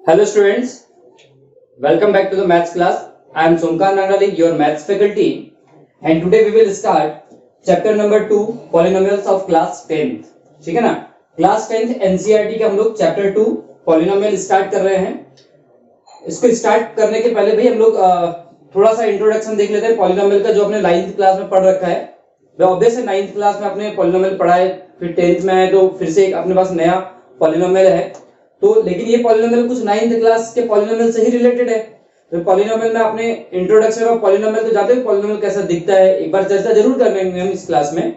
Hello students, welcome back to the maths class. I am Somkar Nangali, your maths faculty, and today we will start chapter number 2 polynomials of class 10th. ठीक है ना, class 10th NCERT के हम लोग chapter 2 polynomial start कर रहे हैं. इसको स्टार्ट करने के पहले भाई हम लोग थोड़ा सा इंट्रोडक्शन देख लेते हैं पॉलिनोमियल का, जो अपने 9th क्लास में पढ़ रखा है. भाई ऑब्वियस है 9th क्लास में अपने पॉलिनोमियल पढ़ा है, फिर 10th में है तो फिर से एक अपने पास नया पॉलिनोमियल है. तो लेकिन ये पॉलिनोमियल कुछ 9th क्लास के पॉलिनोमियल से ही रिलेटेड है. तो पॉलिनोमियल में आपने इंट्रोडक्शन ऑफ पॉलिनोमियल तो जानते हो पॉलिनोमियल कैसा दिखता है, एक बार चर्चा जरूर कर लेंगे हम इस क्लास में.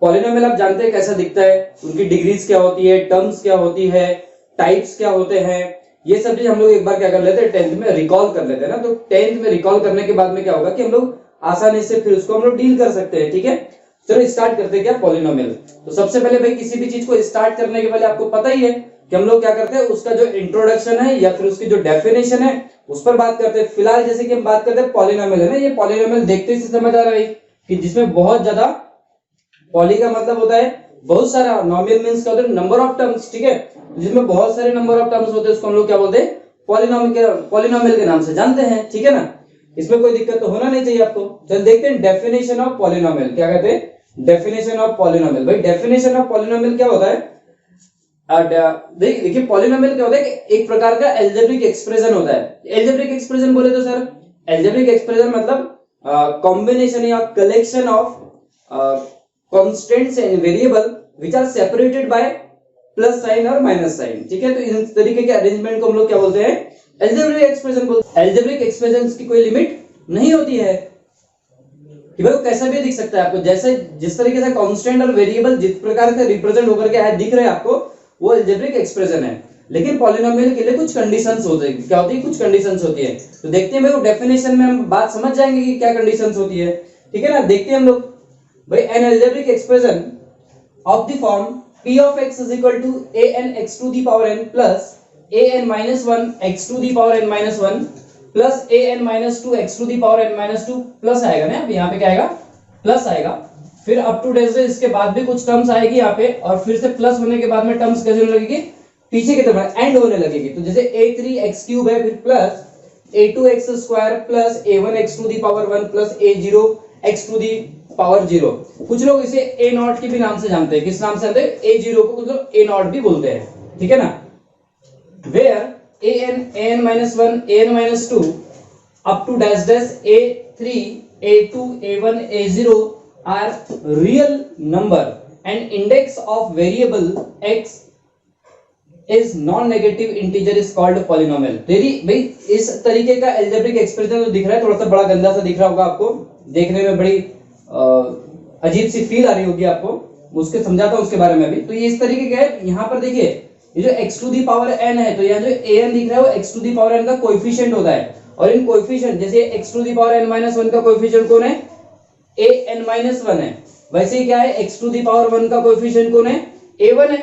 पॉलिनोमियल आप जानते हैं कैसा दिखता है, उनकी डिग्रीज क्या होती है, टर्म्स क्या होती है, टाइप्स क्या होते हैं, ये सब चीज हम लोग एक बार क्या कर लेते हैं 10th में रिकॉल कर लेते हैं ना. तो 10th में रिकॉल करने के बाद में क्या होगा कि हम लोग आसानी से फिर उसको हम लोग डील कर सकते हैं. ठीक है, चलो स्टार्ट करते हैं क्या पॉलिनोमियल. तो सबसे पहले भाई किसी भी चीज को स्टार्ट करने के पहले आपको पता ही है कि हम लोग क्या करते हैं, उसका जो इंट्रोडक्शन है या फिर उसकी जो डेफिनेशन है उस पर बात करते हैं. फिलहाल जैसे कि हम बात करते हैं पॉलिनोमियल है ना, ये पॉलिनोमियल देखते ही समझ आ रहा है कि जिसमें बहुत ज्यादा, पॉली का मतलब होता है बहुत सारा, नॉमिनल मींस क्या होता है नंबर ऑफ टर्म्स. ठीक है, जिसमें बहुत सारे नंबर ऑफ टर्म्स होते हैं उसको हम लोग क्या बोलते हैं पॉलिनोमियल के नाम से जानते हैं. ठीक है ना, इसमें कोई दिक्कत तो होना नहीं चाहिए आपको. चल देखते हैं डेफिनेशन ऑफ पॉलिनोमियल. क्या कहते हैं डेफिनेशन ऑफ पॉलिनोमियल. भाई डेफिनेशन ऑफ पॉलिनोमियल क्या होता है, देखिए पॉलिनोमियल क्या होता है कि एक प्रकार का एल्जेब्रिक एक्सप्रेशन होता है. एल्जेब्रिक एक्सप्रेशन बोले तो सर, एल्जेब्रिक एक्सप्रेशन मतलब कॉम्बिनेशन या collection of constants and variable which are separated by plus sign और माइनस साइन. ठीक है, तो इस तरीके के अरेंजमेंट को हम लोग क्या बोलते हैं एल्जेब्रिक एक्सप्रेशन बोलते हैं. एल्जेब्रिक एक्सप्रेशंस की कोई लिमिट नहीं होती है कि भाई वो कैसा भी दिख सकता है आपको, जैसे जिस तरीके से कांस्टेंट और वेरिएबल जिस प्रकार से रिप्रेजेंट होकर के दिख रहे हैं आपको, वो एल्जेब्रिक एक्सप्रेशन है. लेकिन पॉलिनोमियल के लिए कुछ कंडीशंस होती है. क्या होती है, कुछ कंडीशंस होती है. तो देखते हैं भाई वो डेफिनेशन में हम बात समझ जाएंगे कि क्या कंडीशंस होती है. ठीक है ना, देखते हैं हम लोग. भाई an algebraic expression of the form p of x is equal to an x to the power n plus an minus 1 x to the power n minus 1 plus an minus 2 x to the power n minus 2 plus आएगा ना, अब यहाँ पे क्या आएगा plus आएगा. फिर up to date से इसके बाद भी कुछ टर्म्स आएगी यहाँ पे, और फिर से प्लस होने के बाद में टर्म्स कैसे होने लगेगी, पीछे की तरफ एंड होने लगेगी. तो जैसे a3x³ है, फिर plus a2x² plus a1x to the power 1 plus a0x to the power 0. कुछ लोग इसे a नॉट के भी नाम से जानते हैं. किस नाम से जानते हैं, a0 को कुछ लोग a नॉट भी बोलते हैं. ठीक है ना, where an -1 an -2 up to dash dash a3 a2 a1 a0 are real number and index of variable x is non-negative integer is called polynomial. तेरी भाई इस तरीके का एल्जेब्रिक एक्सप्रेशन जो दिख रहा है थोड़ा सा बड़ा गंदा सा दिख रहा होगा आपको, देखने में बड़ी अजीब सी फील आ रही होगी आपको, उसके समझाता हूं उसके बारे में अभी. तो ये इस तरीके का है. यहाँ पर देखिए ये जो x to the power n है, तो यहाँ जो an दिख रहा है वो x to the power n का कोएफिशिएंट होता है. और इन कोएफिशिएंट जैसे x to the power n - 1 का कोएफिशिएंट कौन है, an - 1 है. वैसे ही क्या है x टू दी पावर 1 का कोएफिशिएंट कौन है, a1 है.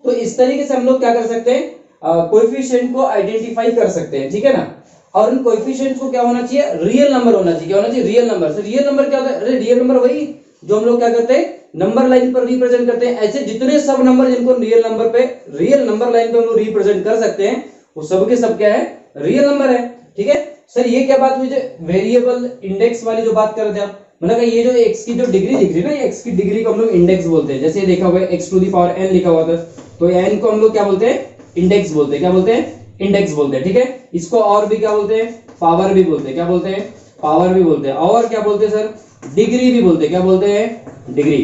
तो इस तरीके से हम लोग क्या कर सकते हैं, कोएफिशिएंट को आइडेंटिफाई कर सकते हैं. ठीक है ना, और उन कोएफिशिएंट्स को क्या होना चाहिए, रियल नंबर होना चाहिए. क्या होना चाहिए, रियल नंबर. तो रियल नंबर क्या होता है, अरे रियल नंबर वही जो हम लोग क्या करते हैं नंबर लाइन पर रिप्रेजेंट करते हैं. ऐसे जितने सब नंबर जिनको रियल नंबर पे, रियल नंबर लाइन पे हम लोग रिप्रेजेंट कर सकते हैं, वो सब के सब क्या है, रियल नंबर है. ठीक है सर, ये क्या बात हुई जो वेरिएबल इंडेक्स वाली जो बात कर रहे थे आप, मतलब ये जो x की जो डिग्री दिख रही है ना, ये x की डिग्री को हम लोग इंडेक्स बोलते हैं. जैसे देखा हुआ है x to the power n लिखा हुआ था, तो n को हम लोग क्या बोलते हैं, इंडेक्स बोलते हैं. क्या बोलते हैं, इंडेक्स बोलते हैं. ठीक है, इसको और भी क्या बोलते हैं, पावर भी बोलते हैं. क्या बोलते हैं, पावर भी बोलते हैं. और क्या बोलते हैं सर, डिग्री भी बोलते हैं. क्या बोलते हैं, डिग्री.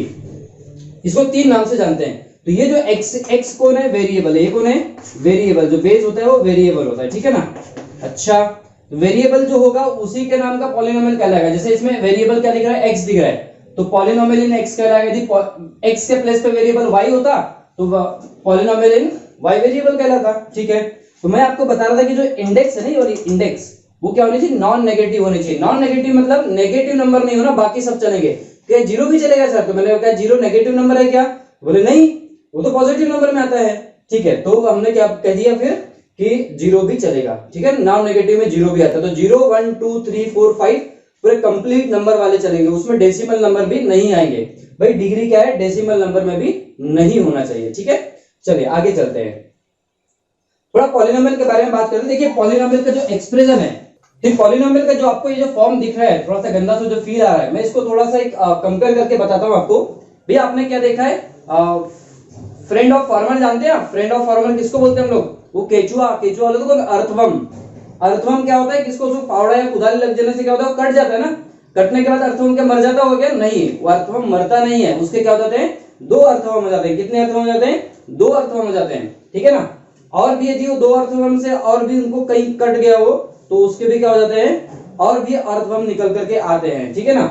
इसको तीन नाम से जानते हैं. तो ये जो x कौन है, वेरिएबल है. ये कौन है, वेरिएबल. जो बेस होता है वो वेरिएबल होता है. ठीक है ना. अच्छा, वेरिएबल जो होगा उसी के नाम का पॉलिनोमियल कहलाएगा. जैसे इसमें वेरिएबल क्या दिख रहा है, x दिख रहा है, तो पॉलिनोमियल इन x कहलाएगा. यदि x के प्लेस पे वेरिएबल y होता तो पॉलिनोमियल इन y वेरिएबल कहलाता. ठीक है, तो मैं आपको बता रहा था कि जो इंडेक्स है ना, ये वाली इंडेक्स, वो क्या होनी चाहिए, नॉन नेगेटिव होनी चाहिए. नॉन नेगेटिव मतलब नेगेटिव नंबर नहीं होना, बाकी सब चलेंगे. क्या जीरो भी चलेगा सर, तो मैंने कहा जीरो नेगेटिव नंबर है क्या, बोले नहीं वो तो पॉजिटिव नंबर में आता है. ठीक है, तो हमने क्या कह दिया फिर कि जीरो भी चलेगा. ठीक है, नॉन नेगेटिव में जीरो भी आता है. तो 0 1 2 3 4 5 पूरे कंप्लीट नंबर वाले चलेंगे, उसमें डेसिमल नंबर भी नहीं आएंगे. भाई डिग्री क्या है, डेसिमल नंबर में भी नहीं होना चाहिए. ठीक है, चलिए आगे चलते हैं. थोड़ा पॉलिनोमियल के बारे में बात करते हैं। देखिए पॉलिनोमियल का जो एक्सप्रेशन है, ठीक, पॉलिनोमियल का जो आपको ये जो फॉर्म दिख रहा है, थोड़ा सा गंदा सा जो फील आ रहा है, मैं इसको थोड़ा सा एक कंपेयर करके बताता हूँ आपको। भैया आपने क्या देखा है, फ्रेंड ऑफ फार्मर जानते हैं आप? फ्रेंड ऑफ फार्मर किसको बोलते हैं हम लोग? वो केचुआ, केचुआ वाले को अर्थवम। अर्थवम क्या होता है, किसको जो फावड़ा या कुदाली लग जाने से क्या होता है, वो कट जाता है ना, कटने के बाद अर्थवम क्या मर जाता हो गया? नहीं, वो अर्थवम मरता नहीं है, उसके क्या हो जाते हैं, दो अर्थवम हो जाते हैं। कितने अर्थवम हो जाते हैं? दो अर्थवम हो जाते हैं, ठीक है ना। और भी यदि वो दो अर्थवम से और भी उनको कहीं कट गया हो तो उसके भी क्या हो जाते हैं, और भी अर्थवम निकल करके आते हैं, ठीक है ना।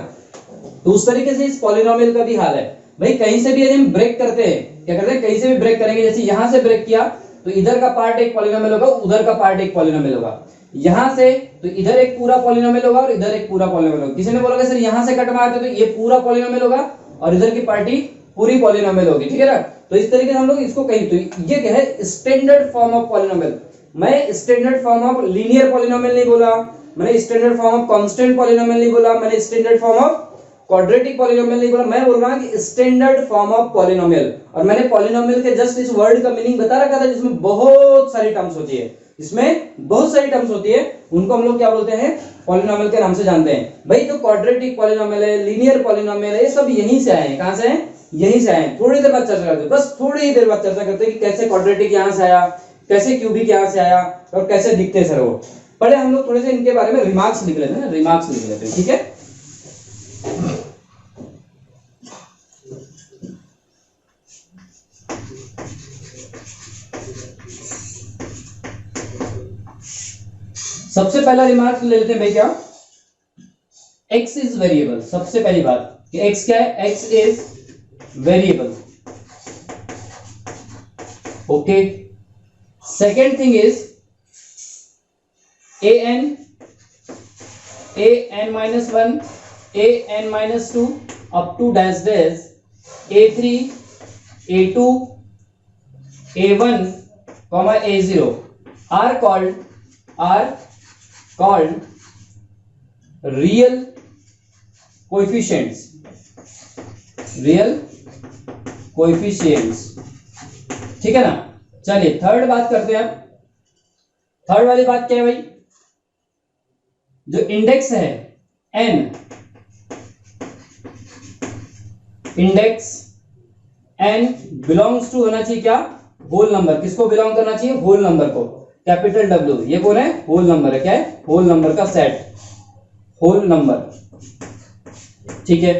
तो उस तरीके से इस पॉलिनोमियल का भी हाल है भाई। कहीं से भी यदि हम ब्रेक करते हैं, क्या करते हैं, कहीं से भी ब्रेक करेंगे, जैसे यहां से ब्रेक किया तो इधर का पार्ट एक पॉलिनोमियल होगा, उधर का पार्ट एक पॉलिनोमियल होगा। यहां से तो इधर एक पूरा पॉलिनोमियल होगा और इधर एक पूरा पॉलिनोमियल होगा। किसी ने बोला सर यहां से कट मारते तो ये पूरा पॉलिनोमियल होगा और इधर की पार्टी पूरी पॉलिनोमियल होगी, ठीक है ना। तो इस तरीके से हम लोग इसको कहीं, तो ये क्या है, स्टैंडर्ड फॉर्म ऑफ पॉलिनोमियल। मैं standard form of linear polynomial नहीं बोला, मैंने standard form of constant polynomial नहीं बोला, मैंने standard form of quadratic polynomial नहीं बोला, मैं बोल रहा हूं कि स्टैंडर्ड फॉर्म ऑफ पॉलिनोमियल। और मैंने पॉलिनोमियल के जस्ट इस वर्ड का मीनिंग बता रखा था, जिसमें बहुत सारी टर्म्स होती है, इसमें बहुत सारी टर्म्स होती है, उनको हम लोग क्या बोलते हैं, पॉलिनोमियल के नाम से जानते हैं। भाई जो क्वाड्रेटिक पॉलिनोमियल है, लीनियर पॉलिनोमियल है, ये सब यहीं से आए हैं। कहां से हैं? यहीं से आए हैं। थोड़ी देर बाद चर्चा करते हैं, बस थोड़ी ही देर बाद चर्चा करते हैं कि कैसे क्वाड्रेटिक यहां से आया, कैसे क्यूबिक यहां से आया और कैसे दिखते हैं सर वो। पहले हम लोग थोड़े से इनके बारे में रिमार्क्स लिख लेते हैं ना, रिमार्क्स लिख लेते हैं, ठीक है। सबसे पहला रिमार्क ले लेते हैं भाई, क्या, x इज वेरिएबल। सबसे पहली बात कि x क्या है, x is variable, okay. Second thing is an minus 1, an minus 2 up to dash dash a3, a2, a1, a0 are called real coefficients, ठीक है ना। चलिए थर्ड बात करते हैं। थर्ड वाली बात क्या है भाई, जो इंडेक्स है n, index n belongs to होना चाहिए क्या, होल नंबर। किसको बिलोंग करना चाहिए, होल नंबर को, कैपिटल W। ये कौन है, होल नंबर है, क्या है, होल नंबर का सेट, होल नंबर, ठीक है।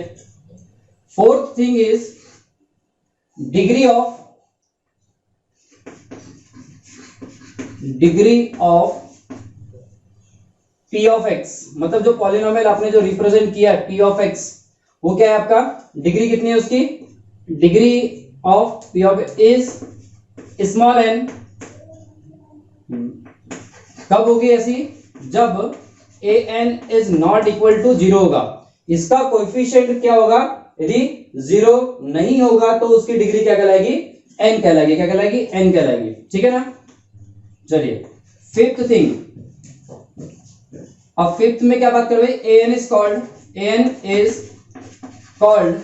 Fourth thing is degree of p of x, मतलब जो पॉलिनोमियल आपने जो रिप्रेजेंट किया है p ऑफ x, वो क्या है आपका, डिग्री कितनी है उसकी, degree of p of x is small n। कब होगी ऐसी, जब an is not equal to 0 होगा। इसका कोएफिशिएंट क्या होगा, यदि 0 नहीं होगा तो उसकी डिग्री क्या कहलाएगी, n कहलाएगी। क्या कहलाएगी, n कहलाएगी, ठीक है ना। चलिए फिफ्थ थिंग, अब फिफ्थ में क्या बात करें, an is called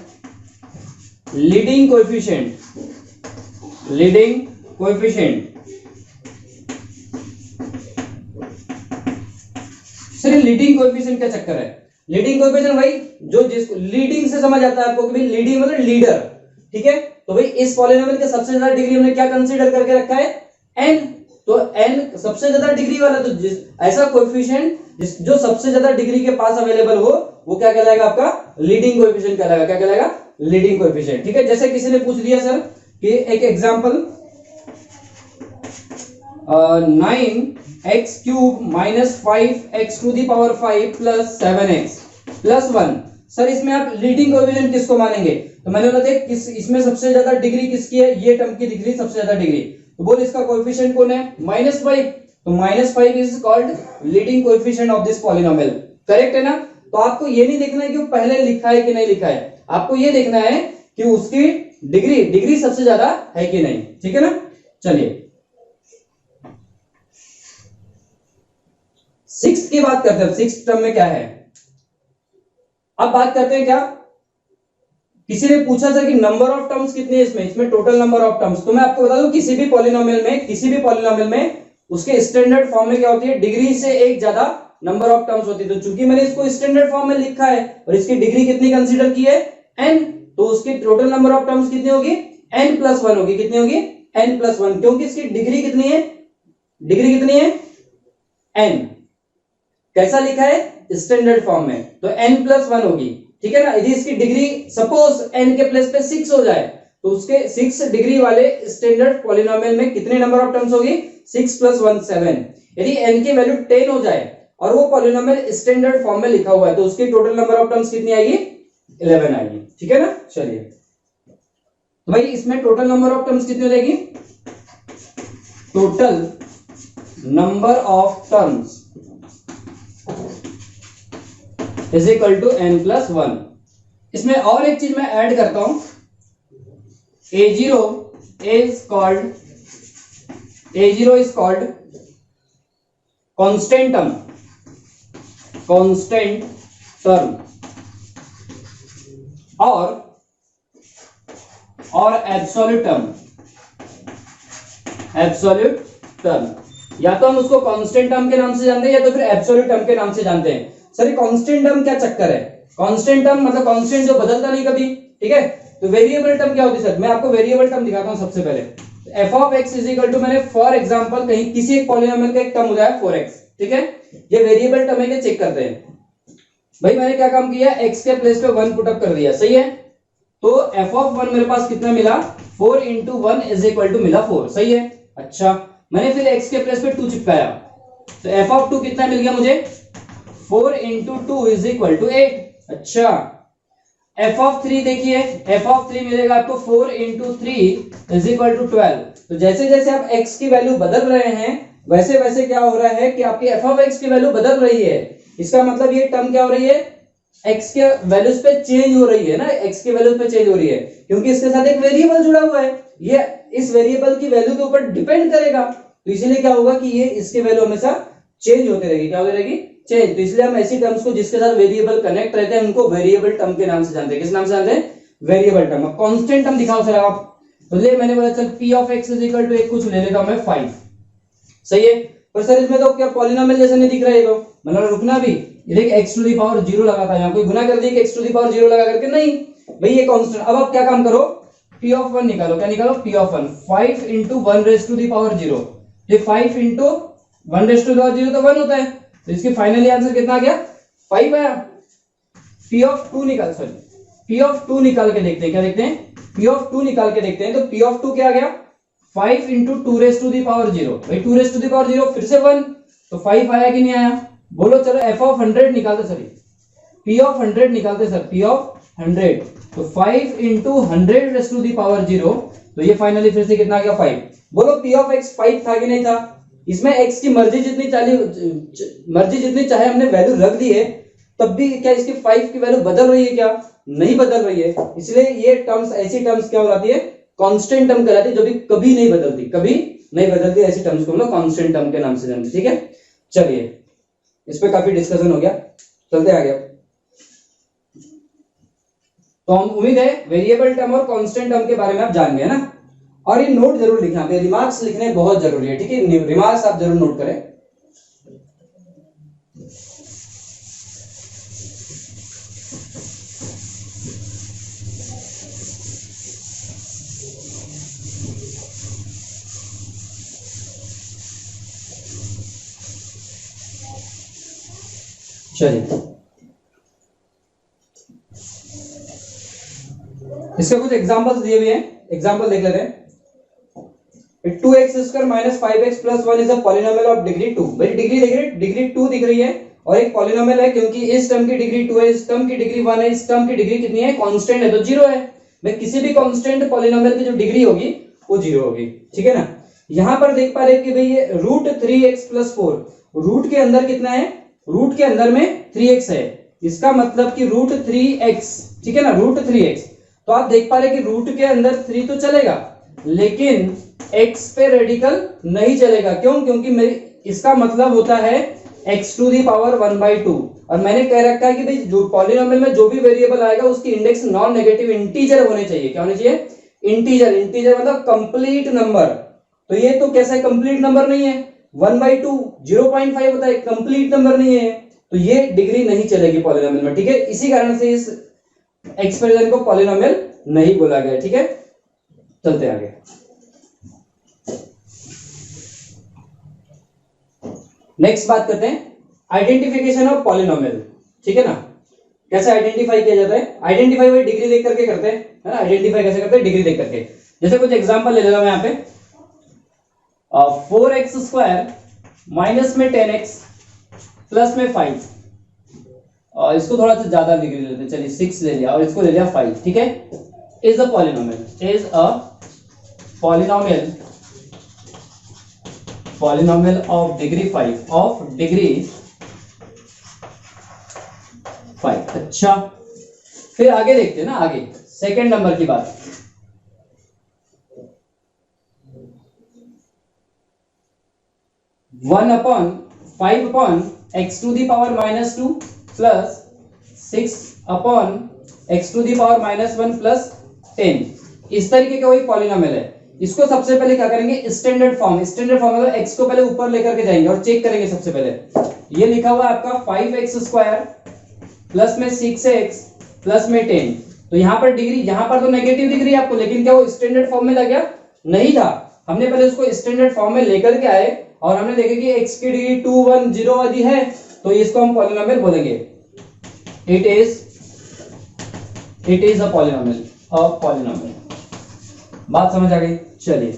leading coefficient, sir leading coefficient क्या चक्कर है, लीडिंग कोएफिशिएंट भाई जो जिसको लीडिंग से समझ आता है आपको कि भाई लीडिंग मतलब लीडर, ठीक है। तो भाई इस पॉलिनोमियल के सबसे ज्यादा डिग्री हमने क्या कंसीडर करके रखा है, n। तो n सबसे ज्यादा डिग्री वाला, तो ऐसा कोएफिशिएंट जो सबसे ज्यादा डिग्री के पास अवेलेबल हो, वो क्या कहलाएगा, आपका लीडिंग कोएफिशिएंट कहलाएगा। क्या कहलाएगा, लीडिंग कोएफिशिएंट, ठीक है। जैसे किसी ने पूछ दिया सर कि एक example 9x cube minus 5x to the power 5 plus 7x plus 1, sir इसमें आप लीडिंग कोएफिशिएंट किसको मानेंगे। तो मैंने बोला था किस इसमें सबसे ज्यादा डिग्री किसकी है, ये टर्म की डिग्री सबसे ज्यादा डिग्री, तो बोल इसका कोएफिशिएंट कौन है, -5। तो -5 is called leading coefficient of this polynomial, correct है ना। तो आपको ये नहीं देखना है कि वो पहले लिखा है कि नहीं लिखा है, आपको ये देखना है कि उसकी डिग्री सबसे ज्यादा है कि नहीं, ठीक है ना। चलिए सिक्स्थ की बात करते हैं, सिक्स्थ टर्म में क्या है। अब बात करते हैं क्या, किसी ने पूछा सर कि नंबर ऑफ टर्म्स कितने हैं इसमें टोटल नंबर ऑफ टर्म्स। तो मैं आपको बता दूं किसी भी पॉलिनोमियल में उसके स्टैंडर्ड फॉर्म में क्या होती है, डिग्री से एक ज्यादा नंबर ऑफ टर्म्स होती है। तो चूंकि मैंने इसको स्टैंडर्ड फॉर्म में लिखा है और इसकी डिग्री कितनी कंसीडर की है, n, तो उसकी टोटल नंबर ऑफ टर्म्स कितनी होगी, n+1 होगी। कितनी होगी, n+1, क्योंकि इसकी डिग्री कितनी है, डिग्री कितनी है, n। कैसा लिखा है, स्टैंडर्ड फॉर्म में, तो n+1 होगी। ठीक है ना। यदि इसकी डिग्री सपोज n के प्लेस पे 6 हो जाए तो उसके 6 डिग्री वाले स्टैंडर्ड पॉलिनोमियल में कितने नंबर ऑफ टर्म्स होगी, 6 + 1 7। यदि n की वैल्यू 10 हो जाए और वो पॉलिनोमियल स्टैंडर्ड फॉर्म में लिखा हुआ है तो उसकी टोटल नंबर ऑफ टर्म्स कितनी आएगी, 11 आएगी। ठीक है ना। चलिए तो भाई इसमें टोटल नंबर ऑफ टर्म्स कितनी हो जाएगी, total number of terms is equal to n+1। इसमें और एक चीज मैं ऐड करता हूं, A0 is called constant term और absolute term। या तो हम उसको कांस्टेंट टर्म के नाम से जानते हैं या तो फिर एब्सोल्यूट टर्म के नाम से जानते हैं। सर ये कांस्टेंट टर्म क्या चक्कर है, कांस्टेंट टर्म मतलब कांस्टेंट जो बदलता नहीं कभी। ठीक है, तो वेरिएबल टर्म क्या होती है सर, मैं आपको वेरिएबल टर्म दिखाता हूं सबसे पहले। f(x) = मैंने फॉर एग्जांपल कहीं किसी एक पॉलिनोमियल का एक टर्म हो जाए 4x। ठीक है, ये वेरिएबल टर्म है क्या, चेक करते हैं। भाई मैंने क्या काम किया, x के प्लेस पे 1 पुट अप कर दिया, सही है। तो f(1) मेरे पास कितना मिला, 4 × 1 = मिला 4, सही है। अच्छा, मैंने फिर x के प्लेस पे 2 चिपकाया तो f(2) कितना मिल गया मुझे, 4 × 2 = 8। अच्छा, f(3) देखिए, f(3) मिलेगा आपको 4 × 3 = 12। तो जैसे जैसे आप x की वैल्यू बदल रहे हैं वैसे वैसे क्या हो रहा है कि आपकी f(x) की वैल्यू बदल रही है। इसका मतलब ये टर्म क्या हो रही है, x के वैल्यूज पे चेंज हो रही है ना, x के वैल्यूज पे चेंज हो रही है क्योंकि इसके साथ एक वेरिएबल जुड़ा हुआ है। ये इस वेरिएबल की वैल्यू के ऊपर डिपेंड करेगा, तो इसीलिए क्या होगा कि ये इसके वैल्यू हमेशा चेंज होती रहेगी। क्या होती रहेगी, चेंज। तो इसलिए हम ऐसी टर्म्स को जिसके साथ वेरिएबल कनेक्ट रहते हैं उनको वेरिएबल टर्म के नाम से जानते हैं। किस नाम से जानते हैं, वेरिएबल टर्म। अब कांस्टेंट टर्म दिखाओ सर आप, तो ले मैंने बोला चल p(x) = एक कुछ ले लेता हूं मैं 5, सही है। पर सर इसमें तो क्या पॉलिनोमियल जैसा नहीं दिख रहा है, तो मतलब रुकना भी, ये देख x⁻0 लगा था, यहाँ कोई गुना कर दिया कि x⁻0 लगा करके, नहीं भाई ये कांस्टेंट। अब आप क्या काम करो, p(1) निकालो। क्या निकालो, p(1) 5 × 1⁻0। ये 5 × 1⁻0 तो 1 होता है, तो इसकी फाइनली आंसर कितना आ गया, 5 आया। p(2) निकाल, सॉरी p(2) निकाल के देखते हैं। क्या देखते हैं, p(2) निकाल के देखते हैं। तो p(2) क्या आ गया, 5 × 2⁻0। भाई 2⁻0 फिर से 1, तो 5 आया कि नहीं आया, बोलो। चलो f(100) निकालते सर, p(100) निकालते सर, p(100), तो 5 × 100⁻0, तो ये फाइनली फिर से कितना आ गया, 5। बोलो p(x) 5 था कि नहीं था। इसमें x की मर्जी जितनी चाहे हमने वैल्यू रख दी है, तब भी क्या इसकी 5 की वैल्यू बदल रही है, क्या नहीं बदल रही है। इसलिए ये टर्म्स, ऐसी टर्म्स क्या हो जाती है, कांस्टेंट टर्म कहलाती है, जो भी कभी नहीं बदलती, ऐसी टर्म्स को हम लोग कांस्टेंट टर्म के नाम से जानते हैं। ठीक है, चलिए इस पे काफी डिस्कशन हो गया, चलते आगे। तो हम उम्मीद है वेरिएबल टर्म और कांस्टेंट टर्म के बारे में आप जान गए ना। और ये नोट जरूर लिखना, पे रिमार्क्स लिखने बहुत जरूरी है। ठीक है, रिमार्क्स आप जरूर नोट करें। चलिए इसके कुछ एग्जांपल्स दिए हुए हैं, एग्जांपल देख लेते हैं। 2x² - 5x + 1 is a polynomial of degree 2। भाई डिग्री देख रहे हैं, डिग्री 2 दिख रही है और एक पॉलिनोमियल है, क्योंकि इस टर्म की डिग्री 2 है, इस टर्म की डिग्री 1 है, इस टर्म की डिग्री कितनी है, कांस्टेंट है, तो 0 है। भाई किसी भी कांस्टेंट पॉलिनोमियल की जो डिग्री होगी वो 0 होगी। ठीक है ना। यहां पर देख पा रहे कि भाई ये √3x + 4, रूट के अंदर कितना है, रूट के अंदर में 3x है, इसका मतलब कि √3x। ठीक है ना, √3x। तो आप देख पा रहे कि रूट के अंदर 3 तो चलेगा लेकिन x पे रेडिकल नहीं चलेगा। क्यों, क्योंकि मेरी इसका मतलब होता है x⁻1/2। और मैंने कह रखा है कि भाई जो पॉलिनोमियल में जो भी वेरिएबल आएगा उसकी इंडेक्स नॉन नेगेटिव इंटीजर होने चाहिए। क्या होने चाहिए, इंटीजर। इंटीजर मतलब कंप्लीट नंबर। तो ये तो कैसा है, कंप्लीट नंबर नहीं है, 1/2 0.5 होता है, कंप्लीट नंबर नहीं है, तो ये डिग्री नहीं चलेगी पॉलिनोमियल में, ठीक है। इसी कारण से इस एक्सप्रेशन को पॉलिनोमियल नहीं बोला गया, ठीक है। चलते आगे। नेक्स्ट बात करते हैं आइडेंटिफिकेशन ऑफ पॉलिनोमियल, ठीक है ना। कैसे आइडेंटिफाई किया जाता है? आइडेंटिफाई वही डिग्री देख करके करते हैं, है ना। आइडेंटिफाई कैसे करते हैं? डिग्री देख करके। जैसे कुछ एग्जांपल ले लेता हूं यहाँ पे, 4x² माइनस में 10x प्लस में 5, और इसको थोड़ा सा ज्यादा डिग्री लेते हैं, चलिए 6 ले लिया और इसको ले लिया 5, ठीक है। Is a polynomial, is a polynomial of degree 5, of degree 5। अच्छा, फिर आगे देखते हैं ना, आगे सेकंड नंबर की बात। One upon 5 upon x to the power -2 plus 6 upon x to the power -1 plus 10, इस तरीके का वही पॉलिनोमियल है। इसको सबसे पहले क्या करेंगे? स्टैंडर्ड फॉर्म, स्टैंडर्ड फॉर्म मतलब एक्स को पहले ऊपर लेकर के जाएंगे और चेक करेंगे। सबसे पहले ये लिखा हुआ है आपका 5x² प्लस में 6x प्लस में 10, तो यहाँ पर डिग्री, यहाँ पर तो नेगेटिव दिख रही है आपको, लेकिन क्या वो स्टैंडर्ड फॉर्म में था क्या? नहीं था। हमने पहले उसको स्टैंडर्ड फॉर्म में लेकर के आए और हमने देखा कि x की डिग्री 2 1 0 आदि है, तो इसको हम पॉलिनोमियल बोलेंगे। इट इज अ पॉलिनोमियल, बात समझ आ गई। चलिए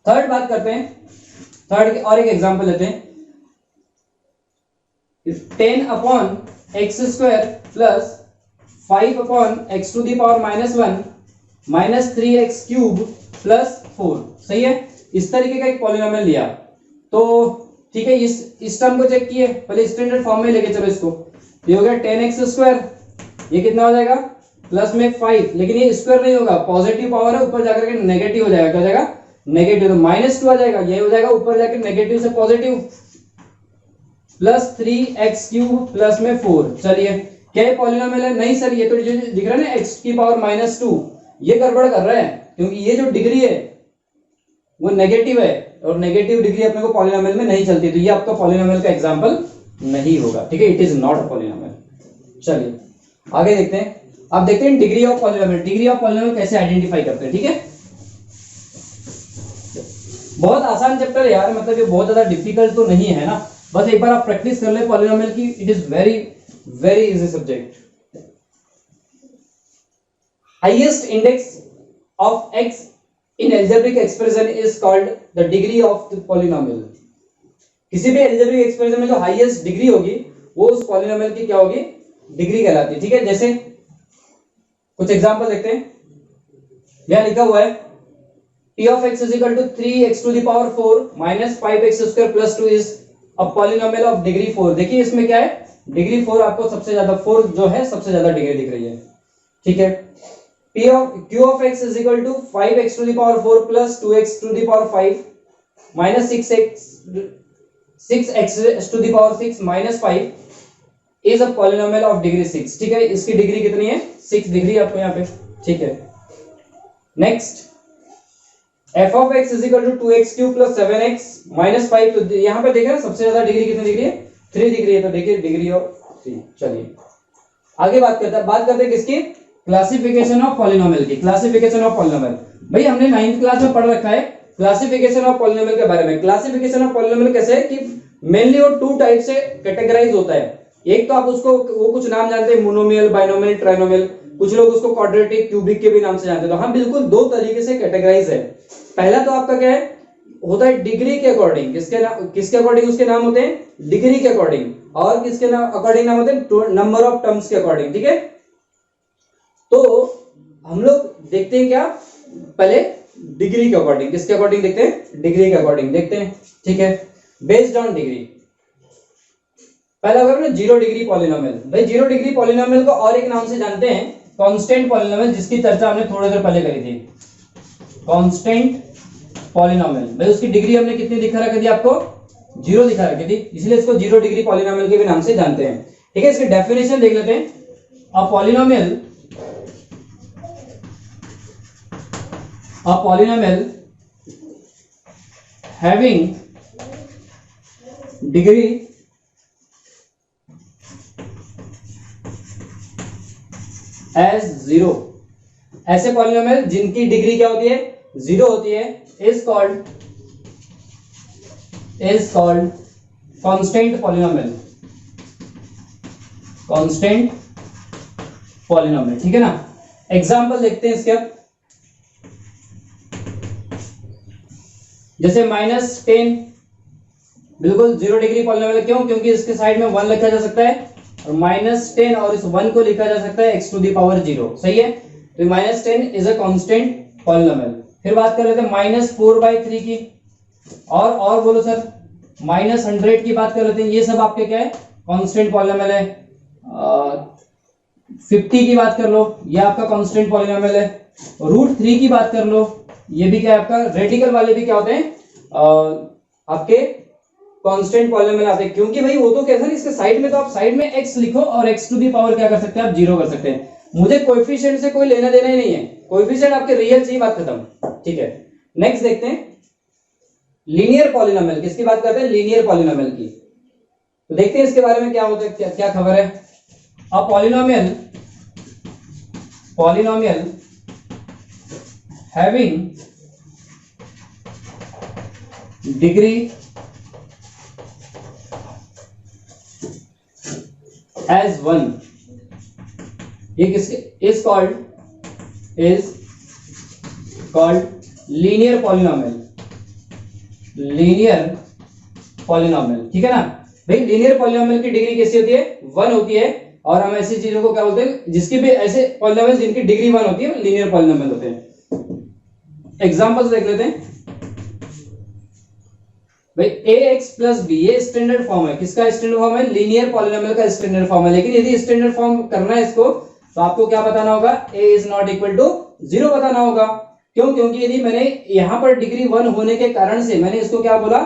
थर्ड बात करते हैं, थर्ड और एक एग्जांपल लेते हैं। 10 upon x² plus 5 upon x to the power -1 minus 3x³ plus 4, सही है। इस तरीके का एक पॉलिनोमियल लिया, तो ठीक है, इस टर्म को चेक किए, पहले स्टैंडर्ड फॉर्म में लेके चलो इसको। ये हो गया 10x², ये कितना हो जाएगा? प्लस में 5, लेकिन ये स्क्वायर नहीं होगा, पॉजिटिव पावर है, ऊपर जाकर के नेगेटिव हो जाएगा। क्या हो जाएगा? नेगेटिव, तो -2 आ जाएगा, ये हो जाएगा ऊपर जाकर नेगेटिव से पॉजिटिव, प्लस 3x³ प्लस में 4। चलिए, क्या ये पॉलिनोमियल है? नहीं सर, ये तो जो दिख रहा है ना x की पावर -2, ये गड़बड़ कर रहा है, क्योंकि ये जो डिग्री है वो नेगेटिव है, और नेगेटिव डिग्री अपने को पॉलिनोमियल में नहीं चलती, तो ये आपका पॉलिनोमियल का एग्जांपल नहीं होगा, ठीक है। It is not a polynomial. चलिए आगे देखते हैं। अब देखते हैं degree of polynomial, degree of polynomial कैसे आइडेंटिफाई करते हैं, ठीक है। बहुत आसान चैप्टर है यार, मतलब ये बहुत ज्यादा डिफिकल्ट तो नहीं है ना, बस एक बार आप प्रैक्टिस कर ले पॉलिनोमियल की। It is very very easy subject. Highest index of x in algebraic expression is called the degree of the polynomial। किसी भी algebraic expression में जो हाईएस्ट डिग्री होगी वो उस पॉलिनोमियल की क्या होगी? डिग्री कहलाती है, ठीक है। जैसे कुछ एग्जांपल देखते हैं। यहां लिखा हुआ है p of x is equal to 3x to the power 4 minus 5x² plus 2 is a polynomial of degree 4। देखिए इसमें क्या है? डिग्री 4 आपको सबसे ज्यादा, 4 जो है सबसे ज्यादा डिग्री दिख रही है, ठीक है। q of x is equal to 5x to the power 4 plus 2x to the power 5 minus 6x to the power 6 minus 5 is a polynomial of degree 6, ठीक है। इसकी डिग्री कितनी है? 6 दिख रही है आपको यहाँ पे, ठीक है। Next, f of x is equal to 2x³ plus 7x minus 5, तो यहाँ पे देखिए सबसे ज्यादा डिग्री कितनी दिख रही है? 3 दिख रही है, तो देखिए डिग्री ऑफ 3। चलिए आगे बात करते हैं किसकी? क्लासिफिकेशन ऑफ पॉलिनोमियल की। क्लासिफिकेशन ऑफ पॉलिनोमियल, भाई हमने 9th क्लास में पढ़ रखा है क्लासिफिकेशन ऑफ पॉलिनोमियल के बारे में। क्लासिफिकेशन ऑफ पॉलिनोमियल कैसे है कि मेनली वो 2 टाइप से कैटेगराइज होता है। एक तो आप उसको वो कुछ नाम जानते हैं, मोनोमियल, बाइनोमियल, ट्राइनोमियल, कुछ लोग उसको क्वाड्रेटिक, क्यूबिक के भी नाम से जानते हैं। तो हम बिल्कुल 2 तरीके से कैटेगराइज है। पहला तो आपका क्या है, होता है डिग्री के अकॉर्डिंग। किसके अकॉर्डिंग उसके नाम होते हैं? डिग्री के अकॉर्डिंग। और किसके अकॉर्डिंग नाम होते हैं? नंबर ऑफ टर्म्स के अकॉर्डिंग, ठीक है। तो हम लोग देखते हैं क्या, पहले डिग्री के अकॉर्डिंग। किसके अकॉर्डिंग देखते हैं? डिग्री के अकॉर्डिंग देखते हैं, ठीक है। बेस्ड ऑन डिग्री, पहला होगा ना 0 डिग्री पॉलिनोमियल। भाई 0 डिग्री पॉलिनोमियल को और एक नाम से जानते हैं कांस्टेंट पॉलिनोमियल, जिसकी चर्चा हमने थोड़ी देर पहले करी थी। कांस्टेंट पॉलिनोमियल, भाई उसकी डिग्री हमने कितनी दिखा रखी थी आपको? 0 दिखा रखी थी, इसलिए इसको 0 डिग्री पॉलिनोमियल के भी नाम से जानते हैं, ठीक है। इसकी डेफिनेशन देख लेते हैं। A polynomial having degree as 0, ऐसे पॉलिनोमियल जिनकी डिग्री क्या होती है, 0 होती है, is called constant polynomial, constant polynomial, ठीक है ना। एग्जांपल देखते हैं इसके अब, जैसे -10 बिल्कुल 0 डिग्री पॉलिनोमियल, क्यों, क्योंकि इसके साइड में 1 लिखा जा सकता है और -10 और इस 1 को लिखा जा सकता है x टू द पावर 0, सही है। तो -10 इज अ कांस्टेंट पॉलिनोमियल। फिर बात कर लेते हैं -4/3 की, और बोलो सर, -100 की बात कर लेते हैं, ये सब आपके क्या है, कांस्टेंट पॉलिनोमियल है। 50 की बात कर लो, ये आपका कांस्टेंट पॉलिनोमियल है। √3 की बात कर लो, ये भी क्या है आपका, रेडिकल वाले भी क्या होते हैं, आपके कांस्टेंट पॉलिनोमियल आते हैं, क्योंकि भाई वो तो कैसा है, इसके साइड में तो आप साइड में x लिखो और x टू दी पावर क्या कर सकते हैं आप, 0 कर सकते हैं। मुझे कोएफिशिएंट से कोई लेना देना ही नहीं है, कोएफिशिएंट आपके रियल चाहिए, बात खत्म, ठीक है। नेक्स्ट देखते हैं लीनियर पॉलिनोमियल, किसकी बात करते हैं, लीनियर पॉलिनोमियल की। तो देखते हैं इसके बारे में क्या होता है, क्या खबर है। अब पॉलिनोमियल हैविंग डिग्री as 1, ये किसके, इज कॉल्ड लीनियर पॉलिनोमियल, ठीक है ना भाई। लीनियर पॉलिनोमियल की डिग्री कैसी होती है, 1 होती है, और हम ऐसी चीजों को क्या बोलते हैं, जिसकी भी ऐसे पॉलिनोमियल जिनकी डिग्री 1 होती है, लीनियर पॉलिनोमियल होते हैं। एग्जांपल्स देख लेते हैं भाई, ax प्लस b, ये स्टैंडर्ड फॉर्म है, किसका स्टैंडर्ड फॉर्म है, लीनियर पॉलिनोमियल का स्टैंडर्ड फॉर्म है। लेकिन यदि स्टैंडर्ड फॉर्म करना है इसको, तो आपको क्या बताना होगा, a is not equal to 0 बताना होगा। क्यों, क्योंकि यदि मैंने यहां पर डिग्री 1 होने के कारण से मैंने इसको क्या बोला,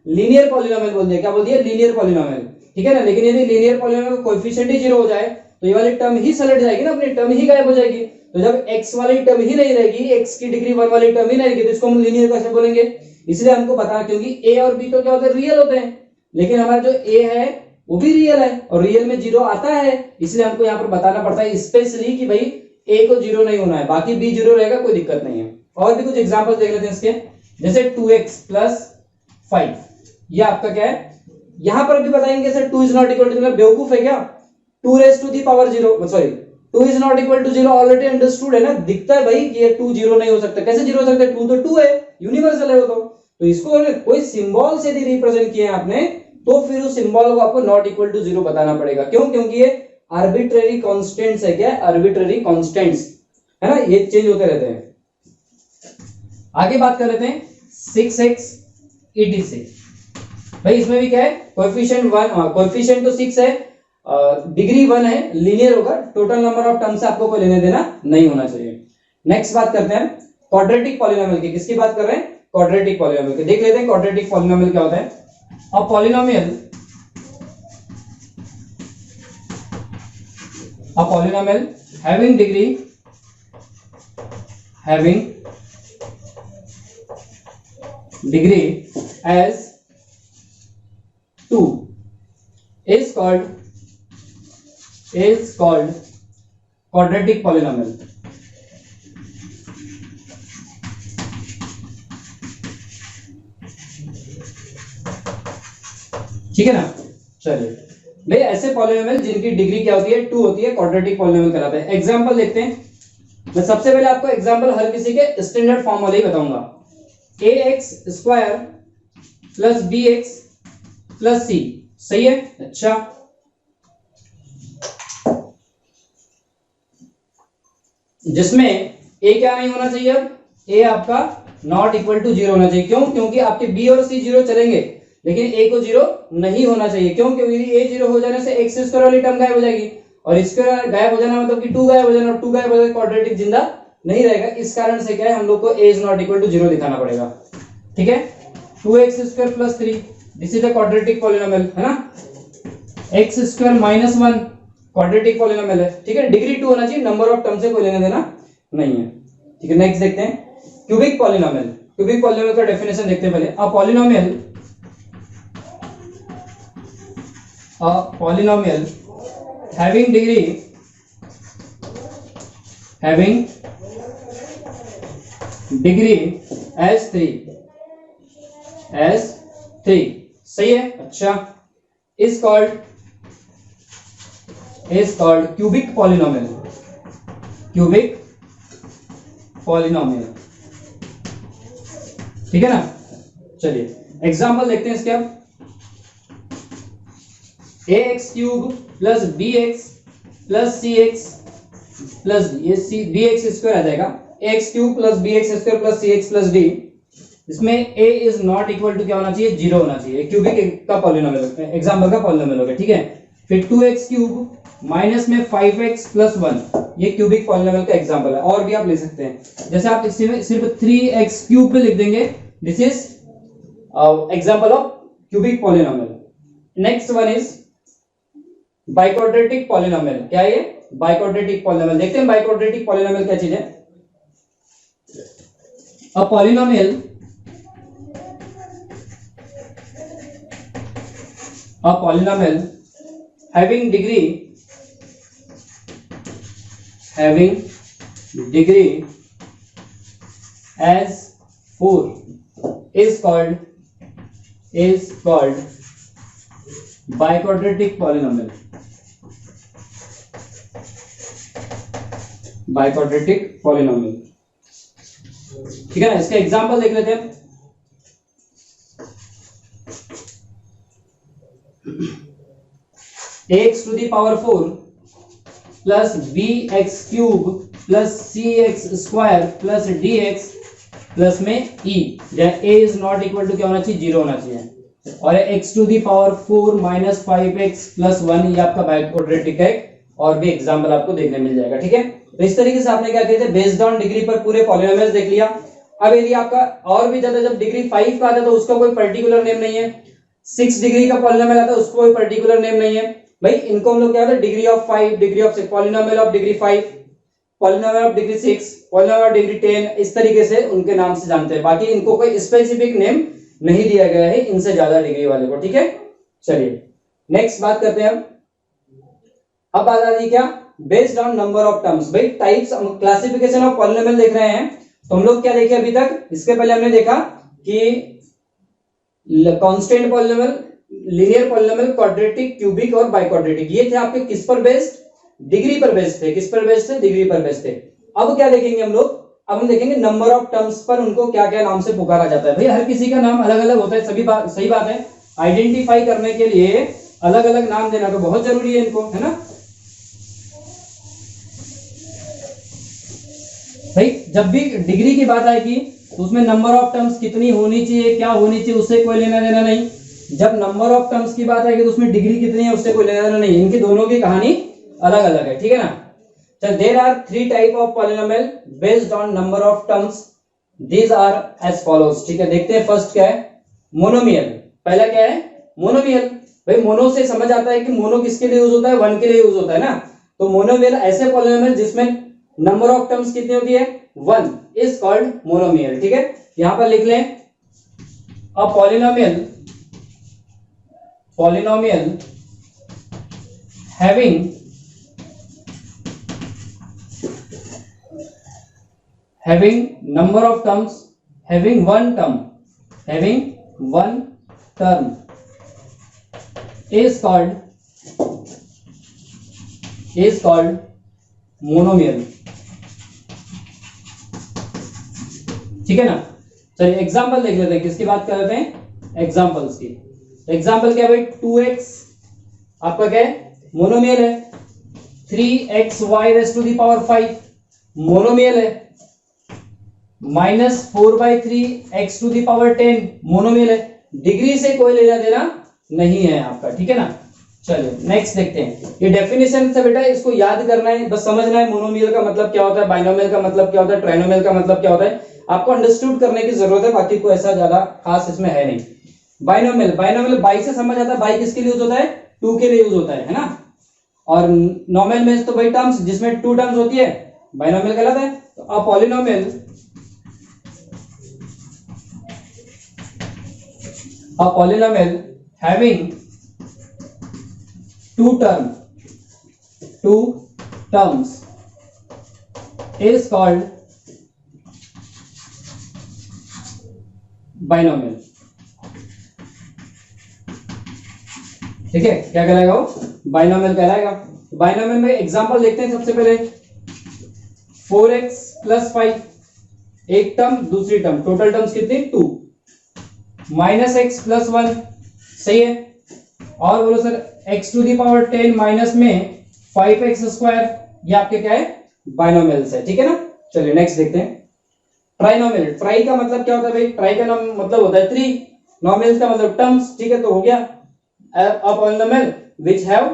लीनियर पॉलिनोमियल बोल दिया, क्या बोल दिया, लीनियर पॉलिनोमियल, ठीक है ना। लेकिन यदि लीनियर पॉलिनोमियल का कोएफिशिएंट ही 0 हो जाए, तो ये वाली टर्म ही सलट जाएगी ना, अपनी टर्म ही गायब हो जाएगी। तो जब x वाली टर्म ही नहीं रहेगी, x की डिग्री 1 वाली टर्म ही नहीं रहेगी, तो इसको हम लीनियर कैसे बोलेंगे। इसलिए हमको पता, क्योंकि a और b तो क्या होते हैं, रियल होते हैं, लेकिन हमारा जो a है वो भी रियल है, और रियल में 0 आता है, इसलिए हमको यहाँ पर बताना पड़ता है स्पेशली कि भाई a को 0 नहीं होना है, बाकी b 0 रहेगा, कोई दिक्कत नहीं है। और भी कुछ एग्जांपल देख लेते हैं इसके, जैसे 2x + 5, ये आपका क्या है, यहां पर भी बताएंगे sir 2 is not equal to, बेवकूफ है क्या, 2 to the power 0, sorry 2 is not equal to 0 already understood है ना, दिखता है भाई कि ये 2 0 नहीं हो सकता, कैसे 0 हो सकता है, 2 तो 2 है, यूनिवर्सल है वो तो इसको कोई सिंबल से यदि रिप्रेजेंट किया है आपने, तो फिर उस सिंबल को आपको नॉट इक्वल टू 0 बताना पड़ेगा। क्यों, क्योंकि ये आर्बिट्रेरी कांस्टेंट्स है, क्या आर्बिट्रेरी कांस्टेंट्स है ना, ये चेंज होते रहते हैं। आगे बात कर लेते हैं 6x etc, भाई इसमें भी क्या है, कोएफिशिएंट 1, कोएफिशिएंट तो 6 है, डिग्री 1 है, लीनियर होगा, टोटल नंबर ऑफ टर्म से आपको कोई लेने देना नहीं होना चाहिए। नेक्स्ट बात करते हैं क्वाड्रेटिक पॉलिनोमियल की, किसकी बात कर रहे हैं, क्वाड्रेटिक पॉलिनोमियल की। देख लेते हैं क्वाड्रेटिक पॉलिनोमियल क्या होता है। अब polynomial having degree as 2 is called quadratic polynomial, ठीक है ना। चलिए भाई, ऐसे पॉलिनोमियल जिनकी डिग्री क्या होती है, 2 होती है, क्वाड्रेटिक पॉलिनोमियल कहलाते हैं। एग्जांपल देखते हैं। मैं सबसे पहले आपको एग्जांपल हर किसी के स्टैंडर्ड फॉर्म वाले ही बताऊंगा। ax² + bx + c, सही है। अच्छा, जिसमें a क्या नहीं होना चाहिए, अब a आपका नॉट इक्वल टू 0 होना चाहिए। क्यों, क्योंकि आपके b और c 0 चलेंगे, लेकिन a को 0 नहीं होना चाहिए। क्यों, क्योंकि a 0 हो जाने से x² वाली टर्म गायब हो जाएगी, और इसके गायब हो जाना मतलब कि 2 गायब हो जाना, और 2 गायब हो जाए क्वाड्रेटिक जिंदा नहीं रहेगा। इस कारण से क्या है, हम लोग को a is not equal to 0 दिखाना पड़ेगा, ठीक है। 2x² + 3, this is a quadratic polynomial, है ना। x² - 1 क्वाड्रेटिक पॉलिनोमियल है, ठीक है। डिग्री 2 होना चाहिए, नंबर ऑफ टर्म से कोई लेना देना नहीं है, ठीक है। नेक्स्ट देखते हैं क्यूबिक पॉलिनोमियल। क्यूबिक पॉलिनोमियल का डेफिनेशन देखते हैं पहले। A polynomial a polynomial having degree as 3 सही है। अच्छा, is called cubic polynomial ठीक है ना। चलिए एग्जाम्पल देखते हैं इसके। अब ax cube plus bx plus cx plus ये bx स्क्वायर आ जाएगा, ax cube plus bx square plus cx plus d। इसमें a is not equal to क्या होना चाहिए, 0 होना चाहिए। क्यूबिक का पॉलिनोमियल, एग्जाम्पल का पॉलिनोमियल हो गया, ठीक है। फिर 2x क्यूब माइनस में 5x प्लस 1, ये क्यूबिक पॉलिनोमियल का एग्जाम्पल है। और भी आप ले सकते हैं, जैसे आप इसमें सिर्फ 3x क्यूब पे लिख देंगे, this is example of cubic polynomial. Next one is biquadratic polynomial. क्या है ये? Biquadratic polynomial. देखते हैं बाइक्वाड्रेटिक पॉलिनोमियल क्या चीज है। अ polynomial having degree as 4 is called biquadratic polynomial। ठीक है ना। इसका एग्जांपल देख लेते हैं। ax to the power 4 plus bx cube plus cx square plus dx plus में e, जहाँ a is not equal to क्या होना चाहिए, 0 होना चाहिए। और x to the power 4 minus 5x plus 1, ये आपका बाइक्वाड्रेटिक है। और भी एग्जाम्पल आपको देखने मिल जाएगा, ठीक है। तो इस तरीके से आपने क्या किया था, बेस्ड ऑन डिग्री पर पूरे पॉलिनोमियल्स देख लिया। अब यदि आपका और भी ज्यादा, जब डिग्री 5 का आता है तो उसका कोई पर्टिकुलर नेम नहीं है। 6 डिग्री का पॉलिनोमियल आता है, उसको कोई पर्टिकुलर नेम नहीं है भाई। इनको हम लोग क्या होता है, degree of 5, degree of 6, polynomial of degree 5, polynomial of degree 6, polynomial of degree 10, इस तरीके से उनके नाम से जानते हैं। बाकी इनको कोई स्पेसिफिक नेम नहीं दिया गया है इनसे ज्यादा डिग्री वाले को, ठीक है। चलिए नेक्स्ट बात करते हैं। अब बात आ रही क्या, based on number of terms. भाई टाइप्स, क्लासिफिकेशन ऑफ पॉलिनोमियल देख रहे हैं। तो हम लोग क्या देखे अभी तक, इसके पहले हमने देखा कि constant polynomial, linear polynomial, quadratic, cubic और बाइक्वाड्रेटिक। ये थे आपके किस पर बेस्ड, डिग्री पर बेस्ड थे। किस पर बेस्ड थे, डिग्री पर बेस्ड थे। अब क्या देखेंगे हम लोग, अब हम देखेंगे नंबर ऑफ टर्म्स पर उनको क्या क्या नाम से पुकारा जाता है। भाई हर किसी का नाम अलग अलग होता है, सभी बात सही बात है। आइडेंटिफाई करने के लिए अलग अलग नाम देना तो बहुत जरूरी है इनको, है ना। भाई जब भी डिग्री की बात आएगी तो उसमें नंबर ऑफ टर्म्स कितनी होनी चाहिए, क्या होनी चाहिए, उससे कोई लेना देना नहीं। जब नंबर ऑफ टर्म्स की बात आएगी तो उसमें डिग्री कितनी है, उससे कोई लेना देना नहीं। इनकी दोनों की कहानी अलग अलग है, ठीक है ना। So there are 3 type of polynomial based on number of terms. These are as follows, ठीक है। देखते हैं फर्स्ट क्या है, मोनोमियल। पहला क्या है, मोनोमियल। भाई मोनो से समझ आता है कि मोनो किसके लिए यूज होता है, 1 के लिए यूज होता है ना। तो मोनोमियल ऐसे पॉलिनोमियल जिसमें नंबर ऑफ टर्म्स कितनी होती है, 1 इज कॉल्ड मोनोमियल, ठीक है। यहां पर लिख लें, अ polynomial having number of terms, having one term is called monomial, ठीक है ना। चलिए एग्जांपल देख लेते हैं, किसकी बात कर रहे हैं, एग्जांपल्स की। एग्जांपल क्या है भाई, 2x आपका क्या है, मोनोमियल है। 3xy raise to the power 5 monomial है। -4/3 x to the power 10 monomial है। डिग्री से कोई लेना देना नहीं है आपका, ठीक है ना। चलिए नेक्स्ट देखते हैं। ये डेफिनेशन से बेटा इसको याद करना है, बस समझना है मोनोमियल का मतलब क्या होता है, बाइनोमियल का मतलब क्या होता है, ट्राइनोमियल का मतलब क्या होता है, आपको अंडरस्टूड करने की जरूरत है। बाकी कोई ऐसा ज्यादा खास इसमें है नहीं। बाइनोमियल बाई से समझ आता है, बाई किसके लिए यूज होता है, 2 के लिए यूज होता है ना। और नॉमिनल में तो भाई टर्म्स जिसमें 2 टर्म्स होती है बाइनोमियल कहलाता है। तो अ polynomial having two terms is called binomial. ठीक है, क्या कहलाएगा वो? बाइनोमियल कहलाएगा। बाइनोमियल में एग्जांपल देखते हैं सबसे पहले। 4x + 5 एक टर्म, दूसरी टर्म, टोटल टर्म्स कितनी? 2। -x + 1 सही है। और बोलो सर x⁻10 माइनस में 5x², ये आपके क्या है? बाइनोमियल्स है। ठीक है ना। चलिए नेक्स्ट देखते हैं। ट्राइनोमियल, ट्राई का मतलब क्या होता है भाई? ट्राई का नाम मतलब होता है 3, नोमियल्स का मतलब टर्म्स। ठीक है, तो हो गया a polynomial which have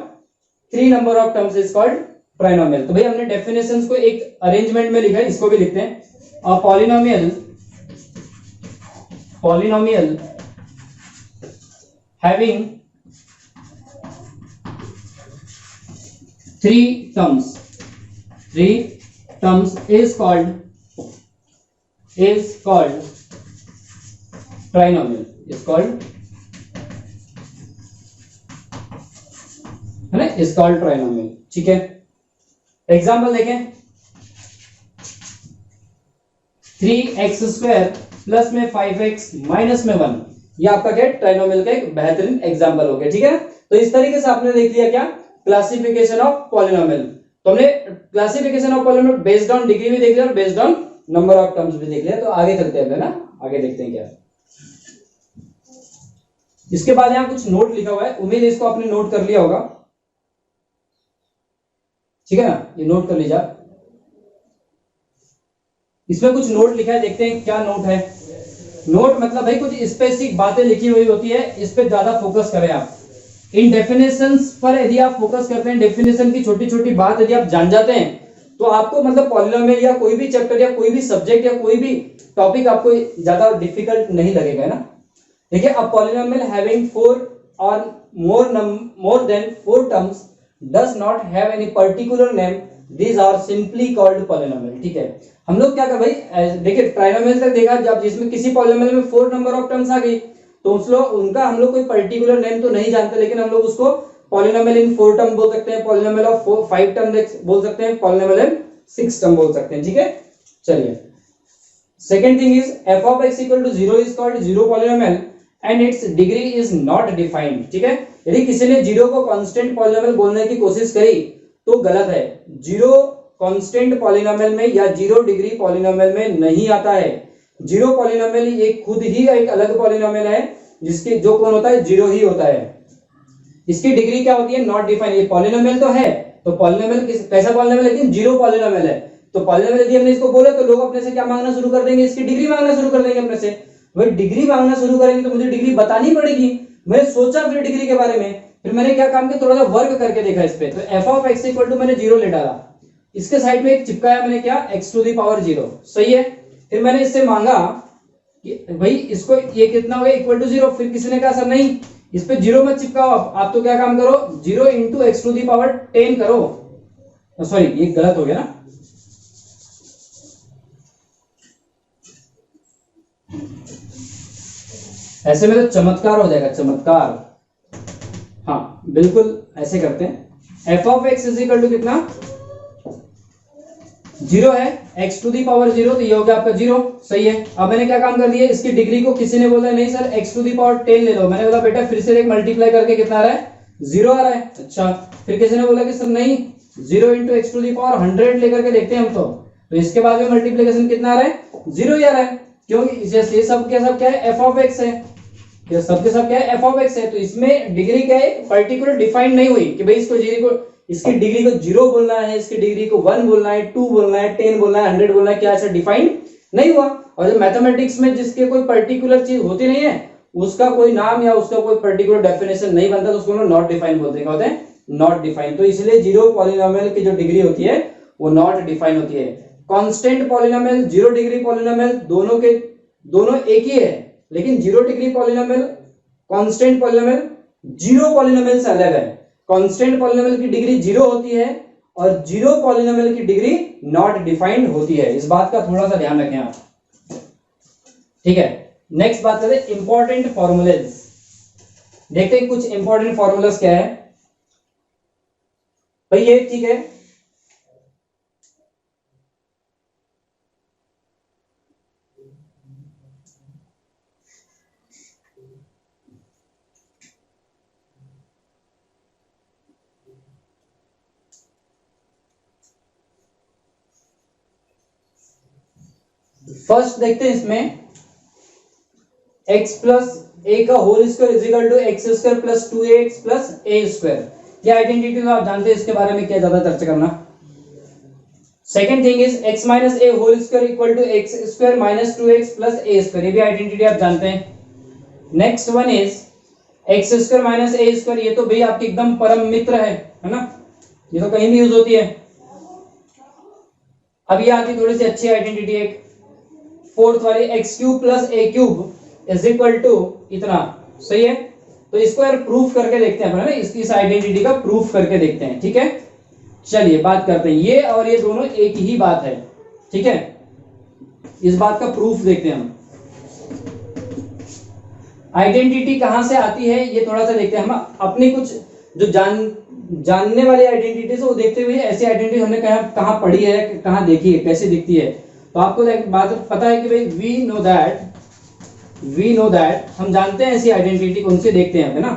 3 number of terms is called trinomial. तो भाई हमने डेफिनेशंस को एक अरेंजमेंट में लिखा है, इसको भी लिखते हैं। A polynomial having 3 terms is called trinomial, is called है ना, is called trinomial। ठीक है, एग्जांपल देखें। 3x² प्लस में 5x माइनस में 1, ये आपका क्या? ट्राइनोमियल का एक बेहतरीन एग्जांपल हो गया। ठीक है, तो इस तरीके से आपने देख लिया क्या? Classification of polynomial. तो हमने classification of polynomial based on degree भी देख लिया और based on number of terms भी देख लिया। तो आगे चलते हैं ना, आगे देखते हैं क्या। इसके बाद यहाँ कुछ नोट लिखा हुआ है, उम्मीद है इसको आपने नोट कर लिया होगा। ठीक है ना, ये नोट कर लीजिए आप। इसमें कुछ नोट लिखा है, देखते हैं क्या नोट है। नोट मतलब भाई कुछ स्पेसिफिक बातें लिखी हुई होती है, इस पे ज्यादा फोकस करें आप। इन डेफिनेशंस पर यदि आप फोकस करते हैं, डेफिनेशन की छोटी छोटी बात यदि आप जान जाते हैं, तो आपको मतलब पॉलिनोमियल या कोई भी चैप्टर या कोई भी सब्जेक्ट या कोई भी टॉपिक आपको ज्यादा डिफिकल्ट नहीं लगेगा ना। देखिए, अ पॉलिनोमियल हैविंग 4 और more than 4 terms does not have any particular name, these are simply called polynomial। ठीक है, हम लोग क्या कर भाई, देखिए ट्राइनोमियल तक देखा, जब जिसमें किसी पॉलिनोमियल में 4 नंबर ऑफ टर्म्स आ गई तो उनका हम लोग कोई पर्टिकुलर नेम तो नहीं जानते, लेकिन हम लोग उसको पॉलिनोमियल इन 4 टर्म बोल सकते हैं, पॉलिनोमियल ऑफ 5 टर्म बोल सकते हैं, पॉलिनोमियल इन 6 टर्म बोल सकते हैं। ठीक है, चलिए। Second thing is f of x equal to 0 is called zero polynomial and its degree is not defined। ठीक है, यदि किसी ने जीरो को कांस्टेंट पॉलिनोमियल बोलने की कोशिश करी तो गलत है। जीरो कांस्टेंट पॉलिनोमियल में या जीरो डिग्री पॉलिनोमियल में नहीं आता है। जीरो पॉलिनोमियल एक खुद ही एक अलग पॉलिनोमियल है, जिसके जो कौन होता है? जीरो ही होता है। इसकी डिग्री क्या होती है? Not defined. ये पॉलिनोमियल तो है, तो पॉलिनोमियल कैसा पॉलिनोमियल? लेकिन जीरो पॉलिनोमियल है। तो पॉलिनोमियल यदि हमने इसको बोला तो लोग अपने से क्या मांगना शुरू कर देंगे? इसकी डिग्री मांगना शुरू कर देंगे अपने से। वही डिग्री मांगना शुरू करेंगे तो मुझे डिग्री बतानी पड़ेगी। मैंने सोचा फिर डिग्री के बारे में, फिर मैंने क्या काम किया? थोड़ा सा वर्क करके देखा इस पे। तो f of x equal to मैंने 0 ले डाला, इसके साइड में एक चिपकाया मैंने क्या? x⁻0। सही है। फिर मैंने इससे मांगा कि भाई इसको ये कितना हो गया? Equal to 0। फिर किसी ने कहा सर नहीं, इस पे 0 मत चिपकाओ, आप तो क्या काम करो? 0 इंटू x⁻10 करो। सॉरी, ये गलत हो गया ना। ऐसे में तो चमत्कार हो जाएगा, चमत्कार। हाँ बिल्कुल ऐसे करते हैं। f of x is equal to कितना? 0 है, x⁻0, तो ये हो गया आपका 0। सही है। अब मैंने क्या काम कर दिया? इसकी डिग्री को किसी ने बोला नहीं सर x�10 ले लो, मैंने बोला बेटा फिर से एक मल्टीप्लाई करके कितना आ रहा है? 0 आ रहा है। अच्छा, फिर किसी ने बोला कि सर नहीं 0 इंटू x⁻100 लेकर के देखते हैं हम तो इसके बाद में मल्टीप्लीकेशन कितना आ रहा है? 0 ही आ रहा है, क्योंकि ये सब के सब क्या है? f of x है। ये सब के सब क्या है? f of x है। तो इसमें डिग्री क्या है? पर्टिकुलर डिफाइन नहीं हुई कि भाई इसकी डिग्री को 0 बोलना है, इसकी डिग्री को 1 बोलना है, 2 बोलना है, 10 बोलना है, 100 बोलना है, क्या ऐसा डिफाइन नहीं हुआ। और जब मैथमेटिक्स में जिसके कोई पर्टिकुलर चीज होती नहीं है, उसका कोई नाम या उसका कोई पर्टिकुलर डेफिनेशन नहीं बनता, तो उसको नॉट डिफाइन बोलते हैं। क्या होते हैं? Not define. तो इसलिए जीरो पॉलिनोमियल की जो डिग्री होती है वो नॉट डिफाइन होती है। Constant polynomial, zero degree polynomial दोनों एक ही है, लेकिन zero degree polynomial, constant polynomial zero polynomial से अलग है। कांस्टेंट पॉलिनोमियल की डिग्री 0 होती है और जीरो पॉलिनोमियल की डिग्री नॉट डिफाइंड होती है। इस बात का थोड़ा सा ध्यान रखें आप। ठीक है, नेक्स्ट बात करते हैं इंपॉर्टेंट फॉर्मूलेज। देखते हैं कुछ इंपॉर्टेंट फॉर्मूलाज क्या है। भाई ये ठीक है। फर्स्ट देखते हैं इसमें x प्लस ए का whole square is equal to x square plus 2ax plus a square. ये आइडेंटिटी तो आप जानते हैं, इसके बारे में क्या ज्यादा चर्चा करना। Second thing is x minus a whole square equal to x square minus 2x plus a square. ये भी आइडेंटिटी आप जानते हैं। Next one is x square minus a square. ये तो भाई आपकी एकदम परम मित्र है ना, ये तो कहीं भी यूज होती है। अब ये आती थोड़ी सी अच्छी आइडेंटिटी, एक फोर्थ वाली x cube plus a cube is equal to इतना। सही है, तो इसको यार प्रूफ करके देखते हैं अपन, इस आइडेंटिटी का प्रूफ करके देखते हैं। ठीक है, चलिए बात करते हैं। ये और ये दोनों एक ही बात है। ठीक है, इस बात का प्रूफ देखते हैं हम। आइडेंटिटी कहां से आती है ये थोड़ा सा देखते हैं हम। अपनी कुछ जो जानने वाली आइडेंटिटी वो देखते हुए ऐसी आइडेंटिटी हमने कहां पढ़ी है, कहां देखी है, कैसे दिखती है। तो आपको बात पता है कि भाई वी नो दैट हम जानते हैं ऐसी आइडेंटिटी कौन सी, देखते हैं ना।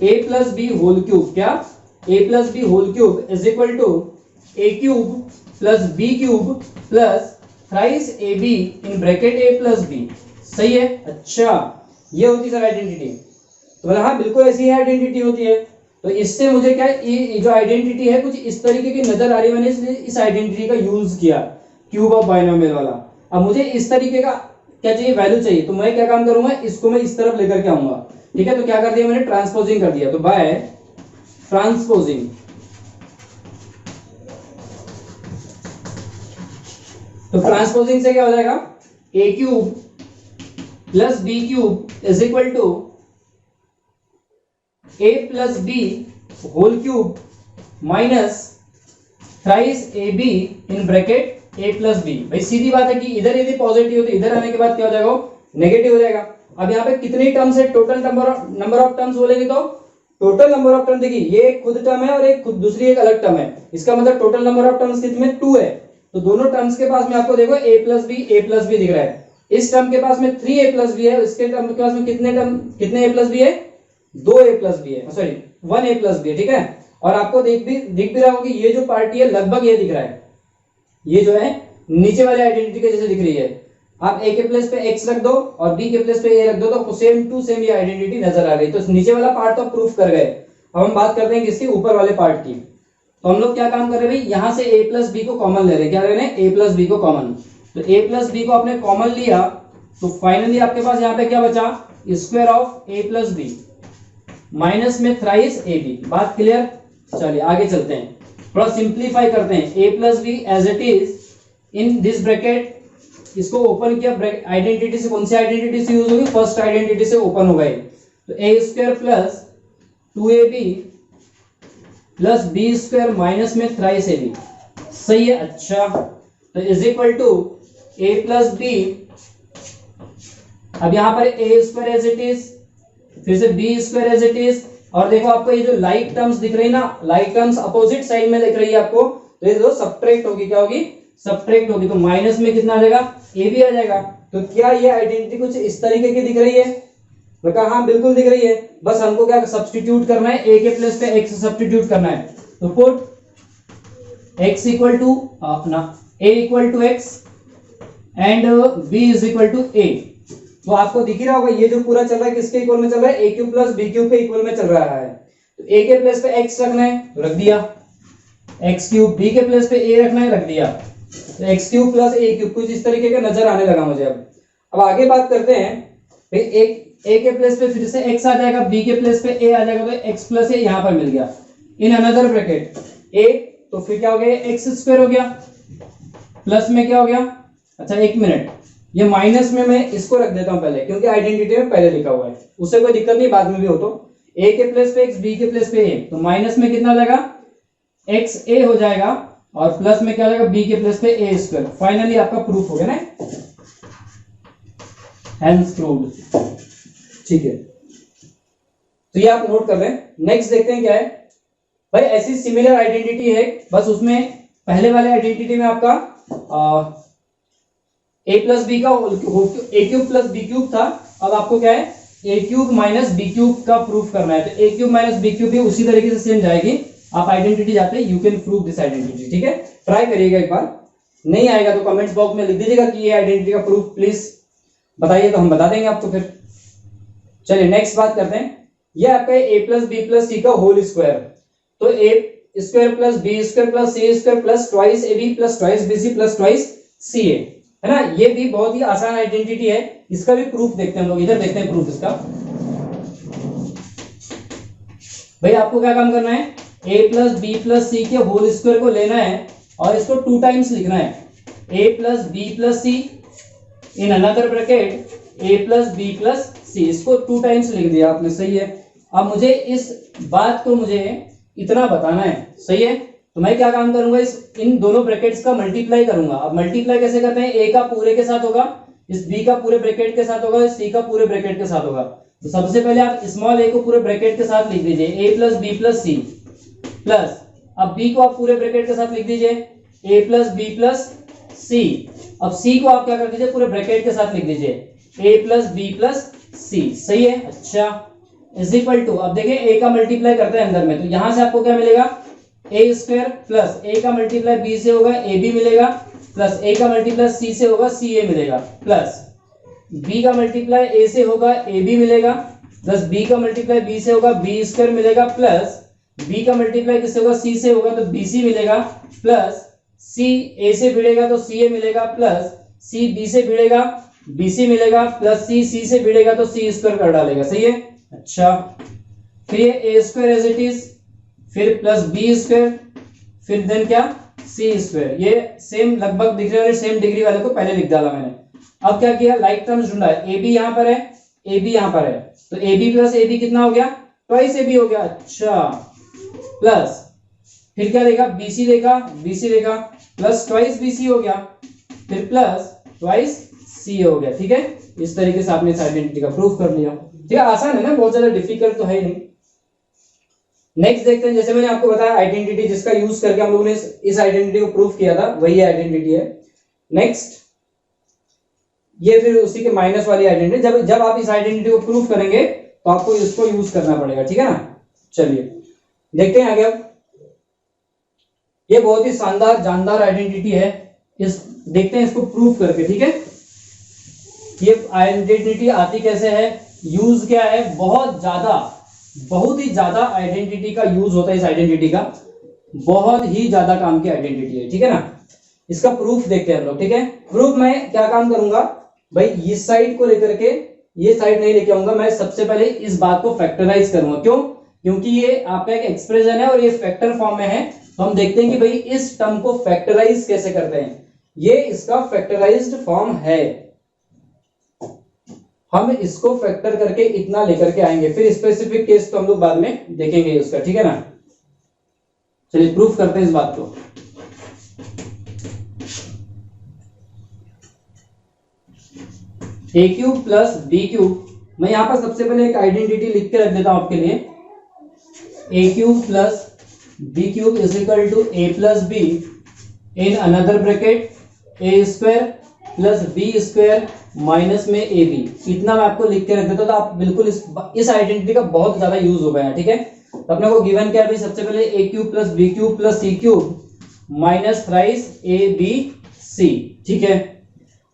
a plus b whole cube, क्या a plus b whole cube is equal to a cube plus B cube plus thrice A B in bracket a plus b. सही है, अच्छा ये होती सर आइडेंटिटी। तो बोला हाँ बिल्कुल ऐसी ही आइडेंटिटी होती है। तो इससे मुझे क्या ये जो आइडेंटिटी है कुछ इस तरीके की नजर आ रही है, मैंने इसलिए इस आइडेंटिटी का यूज किया, क्यूब ऑफ बाइनोमियल वाला। अब मुझे इस तरीके का क्या चाहिए, वैल्यू चाहिए, तो मैं क्या काम करूंगा, इसको मैं इस तरफ लेकर के आऊंगा। ठीक है, तो क्या कर दिया मैंने, ट्रांसपोजिंग कर दिया। तो बाय ट्रांसपोजिंग तो ट्रांसपोजिंग से क्या हो जाएगा, a cube plus B cube is equal to a plus b whole cube minus thrice A B in bracket a plus b. भाई सीधी बात है कि इधर यदि पॉजिटिव तो इधर आने के बाद क्या हो जाएगा, नेगेटिव हो जाएगा। अब यहाँ पे कितनी टर्म्स है, टोटल नंबर ऑफ टर्म्स बोलेंगे तो टोटल नंबर ऑफ टर्म, देखिए ये एक खुद टर्म है और एक खुद दूसरी एक अलग टर्म है। इसका मतलब टोटल नंबर ऑफ टर्म्स कितने, 2 है। तो दोनों टर्म्स के पास में आपको देखो a प्लस बी दिख रहा है। इस टर्म के पास में 3a प्लस बी है, इसके टर्म के पास में कितने a प्लस बी है, 2a प्लस बी है, सॉरी 1a प्लस बी है। ठीक है, और आपको दिख भी रहा होगा कि ये जो पार्टी है लगभग ये दिख रहा है, ये जो है नीचे वाली आइडेंटिटी के जैसे दिख रही है। आप a के प्लेस पे x रख दो और b के प्लेस पे a रख दो तो सेम टू सेम ये आइडेंटिटी नजर आ गई। तो नीचे वाला पार्ट तो प्रूफ कर गए। अब हम बात करते हैं किसकी, ऊपर वाले पार्ट की। तो हम लोग क्या काम कर रहे हैं भाई, यहां से a प्लस बी को कॉमन ले रहे हैं। क्या ले रहे हैं, a प्लस बी को कॉमन। तो a प्लस बी को आपने कॉमन लिया तो फाइनली आपके पास यहाँ पे क्या बचा, square of a plus B minus में थ्राइस ए बी। बात क्लियर, चलिए आगे चलते हैं, थोड़ा सिंप्लीफाई करते हैं। a plus b as it is in this bracket, इसको ओपन किया, आइडेंटिटी से कौन सी आइडेंटिटी से यूज होगी, फर्स्ट आइडेंटिटी से ओपन हो गए। तो a square plus 2ab plus B square minus में थ्राइस ए बी। सही है, अच्छा तो is equal to a plus b. अब यहां पर a square as it is, फिर से b square as it is, और देखो आपको ये जो लाइक टर्म्स दिख रही है ना, लाइक टर्म्स अपोजिट साइड में दिख रही है आपको, तो ये जो सब्ट्रैक्ट होगी, क्या होगी, सब्ट्रैक्ट होगी। तो माइनस में कितना आ जाएगा, a भी आ जाएगा। तो क्या ये आइडेंटिटी कुछ इस तरीके की दिख रही है, तो कहा हाँ बिल्कुल दिख रही है। बस हमको क्या सब्स्टिट्यूट करना है, a के प्लेस पे x सब्स्टिट्यूट करना है। तो पुट x इक्वल टू अपना a equal to x and b is equal to a। तो आपको दिख ही रहा होगा ये जो पूरा चल रहा है किसके इक्वल में चल रहा है, a cube plus b cube के इक्वल में चल रहा है। तो a के प्लेस पे x रखना है तो रख दिया, x क्यूब, b के प्लेस पे a रखना है रख दिया। तो x cube plus a cube कुछ इस तरीके का नजर आने लगा मुझे। अब आगे बात करते हैं भाई, एक ए के प्लेस पे फिर से x आ जाएगा, b के प्लेस पे a आ जाएगा, तो x प्लस ए यहाँ पर मिल गया इन अनदर ब्रैकेट a। तो फिर क्या हो गया, एक्स स्क्वायर हो गया, प्लस में क्या हो गया, अच्छा एक मिनट, ये माइनस में मैं इसको रख देता हूँ पहले, क्योंकि आइडेंटिटी में पहले लिखा हुआ है, उससे कोई दिक्कत नहीं, बाद में भी हो। तो a के प्लेस पे x, b के प्लेस पे a, तो माइनस में कितना हो जाएगा, एक्स ए हो जाएगा, और प्लस में क्या हो जाएगा, b के प्लेस पे a स्क्वायर। फाइनली आपका प्रूफ हो गया ना, हेंस प्रूव्ड। ठीक है, तो ये आप नोट कर लें। नेक्स्ट देखते हैं क्या है, भाई ऐसी सिमिलर आइडेंटिटी है, बस उसमें पहले वाले आइडेंटिटी में आपका ए प्लस बी का ए क्यूब प्लस बी क्यूब था, अब आपको क्या है ए क्यूब माइनस बी क्यूब का प्रूफ करना है। तो ए क्यूब माइनस बी क्यूब भी उसी तरीके से सेम जाएगी। आप आइडेंटिटी जाते हैं, you can prove this identity, ठीक है। ट्राई करिएगा एक बार, नहीं आएगा तो कमेंट्स बॉक्स में लिख दीजिएगा कि ये आइडेंटिटी का प्रूफ प्लीज बताइए, तो हम बता देंगे आपको फिर। चलिए नेक्स्ट बात करते हैं, ये आपका a plus B plus c का होल स्क्वायर। तो a square plus B square plus C square plus twice A B plus twice b c plus twice c a, है ना। ये भी बहुत ही आसान आइडेंटिटी है, इसका भी प्रूफ देखते हैं हम लोग। इधर देखते हैं प्रूफ इसका। भाई आपको क्या काम करना है, a प्लस बी प्लस सी के होल स्क्वायर को लेना है और इसको 2 टाइम्स लिखना है। a plus B plus c in another bracket a plus B plus c, इसको 2 टाइम्स लिख दिया आपने, सही है। अब मुझे इस बात को मुझे इतना बताना है, सही है। तो मैं क्या काम करूंगा, इस इन दोनों ब्रैकेट्स का मल्टीप्लाई करूंगा। अब मल्टीप्लाई कैसे करते हैं, a का पूरे के साथ होगा, इस b का पूरे ब्रैकेट के साथ होगा, इस c का पूरे ब्रैकेट के साथ होगा। तो सबसे पहले आप स्मॉल a को पूरे ब्रैकेट के साथ लिख दीजिए, a plus B plus c plus, अब b को आप पूरे ब्रैकेट के साथ लिख दीजिए a प्लस बी प्लस सी। अब c को आप क्या कर दीजिए, पूरे ब्रैकेट के साथ लिख दीजिए a प्लस बी प्लस सी, सही है। अच्छा, इज इक्वल टू, अब देखिए a का मल्टीप्लाई करते हैं अंदर में, तो यहां से आपको क्या मिलेगा, ए स्क्वायर प्लस a का मल्टीप्लाई b से होगा ab मिलेगा, प्लस a का मल्टीप्लाई c से होगा ca मिलेगा, प्लस b का मल्टीप्लाई a से होगा ab मिलेगा, प्लस b का मल्टीप्लाई b से होगा b स्क्वायर मिलेगा, प्लस b का मल्टीप्लाई किससे होगा, c से होगा तो bc मिलेगा, प्लस c a से भिड़ेगा तो ca मिलेगा, प्लस c b से भिड़ेगा bc मिलेगा, प्लस c c से भिड़ेगा तो c स्क्वायर कर डालेगा, सही है। अच्छा, फिर ये a square as it is, फिर प्लस बी स्क्वायर, फिर देन क्या सी स्क्वायर। ये सेम लगभग दिख रहे वाले सेम डिग्री वाले को पहले लिख डाला मैंने। अब क्या किया, लाइक टर्म्स ढूंढा है, ए बी यहाँ पर है, ए बी यहाँ पर है, तो a B plus a b कितना हो गया, ट्वाइस ए बी हो गया। अच्छा, प्लस फिर क्या देगा, बी सी देगा, बी सी देगा, प्लस ट्वाइस बी सी हो गया, फिर प्लस ट्वाइस सी हो गया, ठीक है। इस तरीके से आपने इस आइडेंटिटी का प्रूफ कर लिया, ठीक है। आसान है ना, बहुत ज्यादा डिफिकल्ट तो है ही नहीं। नेक्स्ट देखते हैं, जैसे मैंने आपको बताया आइडेंटिटी जिसका यूज करके हम लोगों ने इस आइडेंटिटी को प्रूफ किया था, वही आइडेंटिटी है। नेक्स्ट, ये फिर उसी के माइनस वाली आइडेंटिटी, जब आप इस आइडेंटिटी को प्रूफ करेंगे तो आपको इसको यूज करना पड़ेगा, ठीक है ना। चलिए देखते हैं आगे। अब ये बहुत ही शानदार जानदार आइडेंटिटी है, इस देखते हैं इसको प्रूफ करके, ठीक है। ये आइडेंटिटी आती कैसे है, यूज क्या है, बहुत ही ज्यादा आइडेंटिटी का यूज होता है। इस आइडेंटिटी का बहुत ही ज्यादा काम की आइडेंटिटी है, ठीक है ना। इसका प्रूफ देखते हैं हम लोग, ठीक है। प्रूफ मैं क्या काम करूंगा भाई, इस साइड को लेकर के ये साइड नहीं लेके आऊंगा, मैं सबसे पहले इस बात को फैक्टराइज करूंगा। क्यों, क्योंकि ये आपका एक एक्सप्रेशन है और ये फैक्टर फॉर्म में है, तो हम देखते हैं कि भाई इस टर्म को फैक्टराइज कैसे करते हैं। ये इसका फैक्टराइज्ड फॉर्म है, हम इसको फैक्टर करके इतना लेकर के आएंगे, फिर स्पेसिफिक केस तो हम लोग बाद में देखेंगे उसका, ठीक है ना। चलिए प्रूफ करते हैं इस बात को। ए क्यूब प्लस बी क्यूब, मैं यहां पर सबसे पहले एक आइडेंटिटी लिख के रख देता हूं आपके लिए। A cube plus B cube is equal to a plus b in another bracket a square plus B square minus में ए बी। इतना मैं आपको लिख के रख देता हूं, तो आप बिल्कुल इस आइडेंटिटी का बहुत ज्यादा यूज हो गया है, ठीक है। तो अपने को गिवन क्या है भाई, सबसे पहले a cube plus B cube plus C cube minus thrice A B c, ठीक है।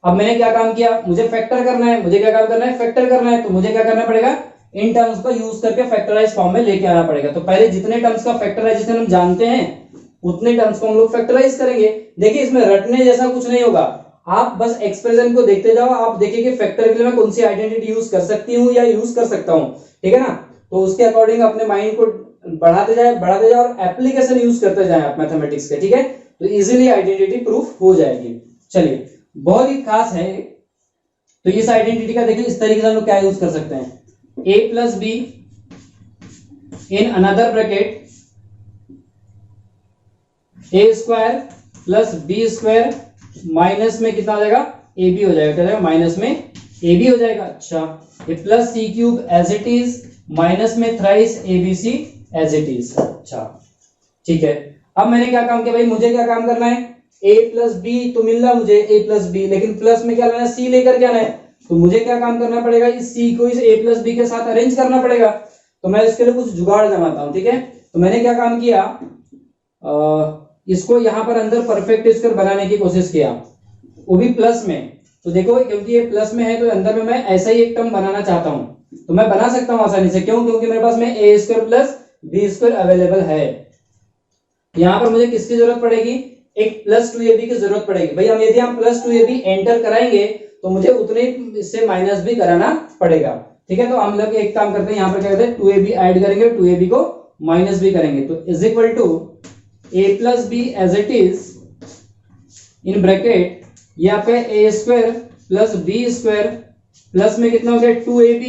अब मैंने क्या काम किया, मुझे फैक्टर करना है, मुझे क्या काम करना है, फैक्टर करना है। तो मुझे क्या करना पड़ेगा, इन टर्म्स को यूज करके फैक्टराइज फॉर्म में लेके आना पड़ेगा। तो पहले जितने टर्म्स का फैक्टराइजेशन हम जानते हैं उतने टर्म्स को हम लोग फैक्टराइज करेंगे। देखिए इसमें रटने जैसा कुछ नहीं होगा, आप बस एक्सप्रेशन को देखते जाओ, आप देखिए कि फैक्टर के लिए मैं कौन सी आइडेंटिटी यूज कर सकती हूँ या यूज कर सकता हूँ, ठीक है ना। तो उसके अकॉर्डिंग अपने माइंड को बढ़ाते जाए और एप्लीकेशन यूज करते जाए आप मैथमेटिक्स के, ठीक है। तो इजीली आइडेंटिटी प्रूफ हो जाएगी। चलिए बहुत ही खास है। तो इस आइडेंटिटी का देखिए इस तरीके से हम लोग क्या यूज कर सकते हैं, a plus b in another bracket a square plus B square minus में कितना हो जाएगा, ए बी हो जाएगा, क्या जाएगा माइनस में ए बी हो जाएगा। अच्छा, ये plus C cube as it is minus में thrice A B c as it is. अच्छा, ठीक है, अब मैंने क्या काम किया भाई, मुझे क्या काम करना है, a प्लस बी तो मिल रहा मुझे a प्लस बी, लेकिन प्लस में क्या लाना है, c लेकर के आना है। तो मुझे क्या काम करना पड़ेगा, इस c को इस a प्लस बी के साथ अरेंज करना पड़ेगा। तो मैं इसके लिए कुछ जुगाड़ जमाता हूँ, ठीक है। तो मैंने क्या काम किया, इसको यहाँ पर अंदर परफेक्ट स्क्वायर बनाने की कोशिश किया, वो भी प्लस में। तो देखो क्योंकि ये प्लस में है तो अंदर में मैं ऐसा ही एक टर्म बनाना चाहता हूँ, तो मैं बना सकता हूँ आसानी से। क्यों? क्योंकि मेरे पास में a square plus B square available है। यहाँ पर मुझे किसकी जरूरत पड़ेगी, एक प्लस 2ab की जरूरत पड़ेगी। भाई हम यदि हम प्लस 2ab एंटर कराएंगे तो मुझे उतने इससे माइनस भी कराना पड़ेगा, ठीक है। तो हम लोग एक काम करते हैं, यहाँ पर क्या करते हैं, 2ab ऐड करेंगे, 2ab को माइनस भी करेंगे। तो is equal to a plus b as it is in bracket, ये आपका a square plus B square plus में कितना हो गया 2ab,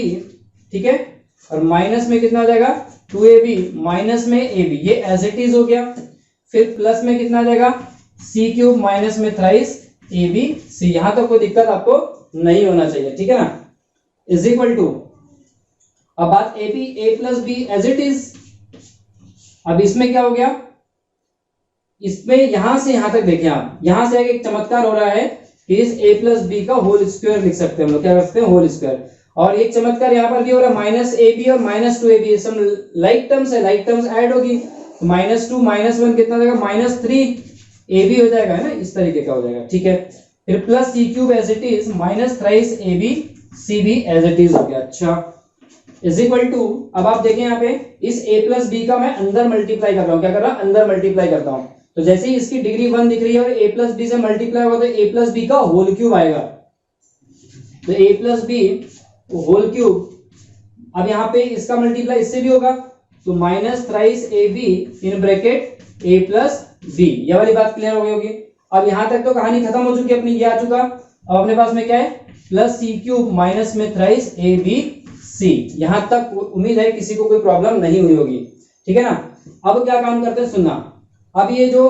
ठीक है, और माइनस में कितना हो जाएगा 2ab माइनस में ab, ये एज इट इज हो गया। फिर प्लस में कितना आ जाएगा c क्यूब माइनस में थ्राइस ab c, यहां तक कोई दिक्कत आपको नहीं होना चाहिए, ठीक है ना। इज इक्वल टू, अब बात a plus b as it is. अब इसमें क्या हो गया, इसमें यहां से यहां तक देखिए आप, यहां से एक चमत्कार हो रहा है कि इस a प्लस बी का होल स्क्वायर लिख सकते हैं हम लोग, क्या कर सकते हैं, होल स्क्वायर। और एक चमत्कार यहाँ पर भी हो रहा है, माइनस ab और माइनस 2ab सब लाइक टर्म्स है, लाइक टर्म्स ऐड होगी, माइनस 2 माइनस 1 कितना हो जाएगा, माइनस 3ab हो जाएगा, है ना, इस तरीके का हो जाएगा, ठीक है। फिर plus c cube as it is minus thrice ab c भी एज इट इज हो गया। अच्छा, इज इक्वल टू, अब आप देखें यहाँ पे इस a प्लस बी का मैं अंदर मल्टीप्लाई कर रहा हूँ, क्या कर रहा हूँ, अंदर मल्टीप्लाई करता हूँ। तो जैसे ही इसकी डिग्री 1 दिख रही है और a प्लस बी से मल्टीप्लाई होगा तो a प्लस बी का होल क्यूब आएगा, तो a plus b whole cube. अब यहाँ पे इसका मल्टीप्लाई इससे भी होगा, तो minus thrice A B in bracket a plus b, ये वाली बात क्लियर हो गई होगी। अब यहाँ तक तो कहानी खत्म हो चुकी है अपनी, ये आ चुका। अब अपने पास में क्या है, प्लस सी क्यूब माइनस में थ्राइस ए बी सी, यहां तक उम्मीद है किसी को कोई प्रॉब्लम नहीं हुई होगी, ठीक है ना। अब क्या काम करते हैं, सुनना, अब ये जो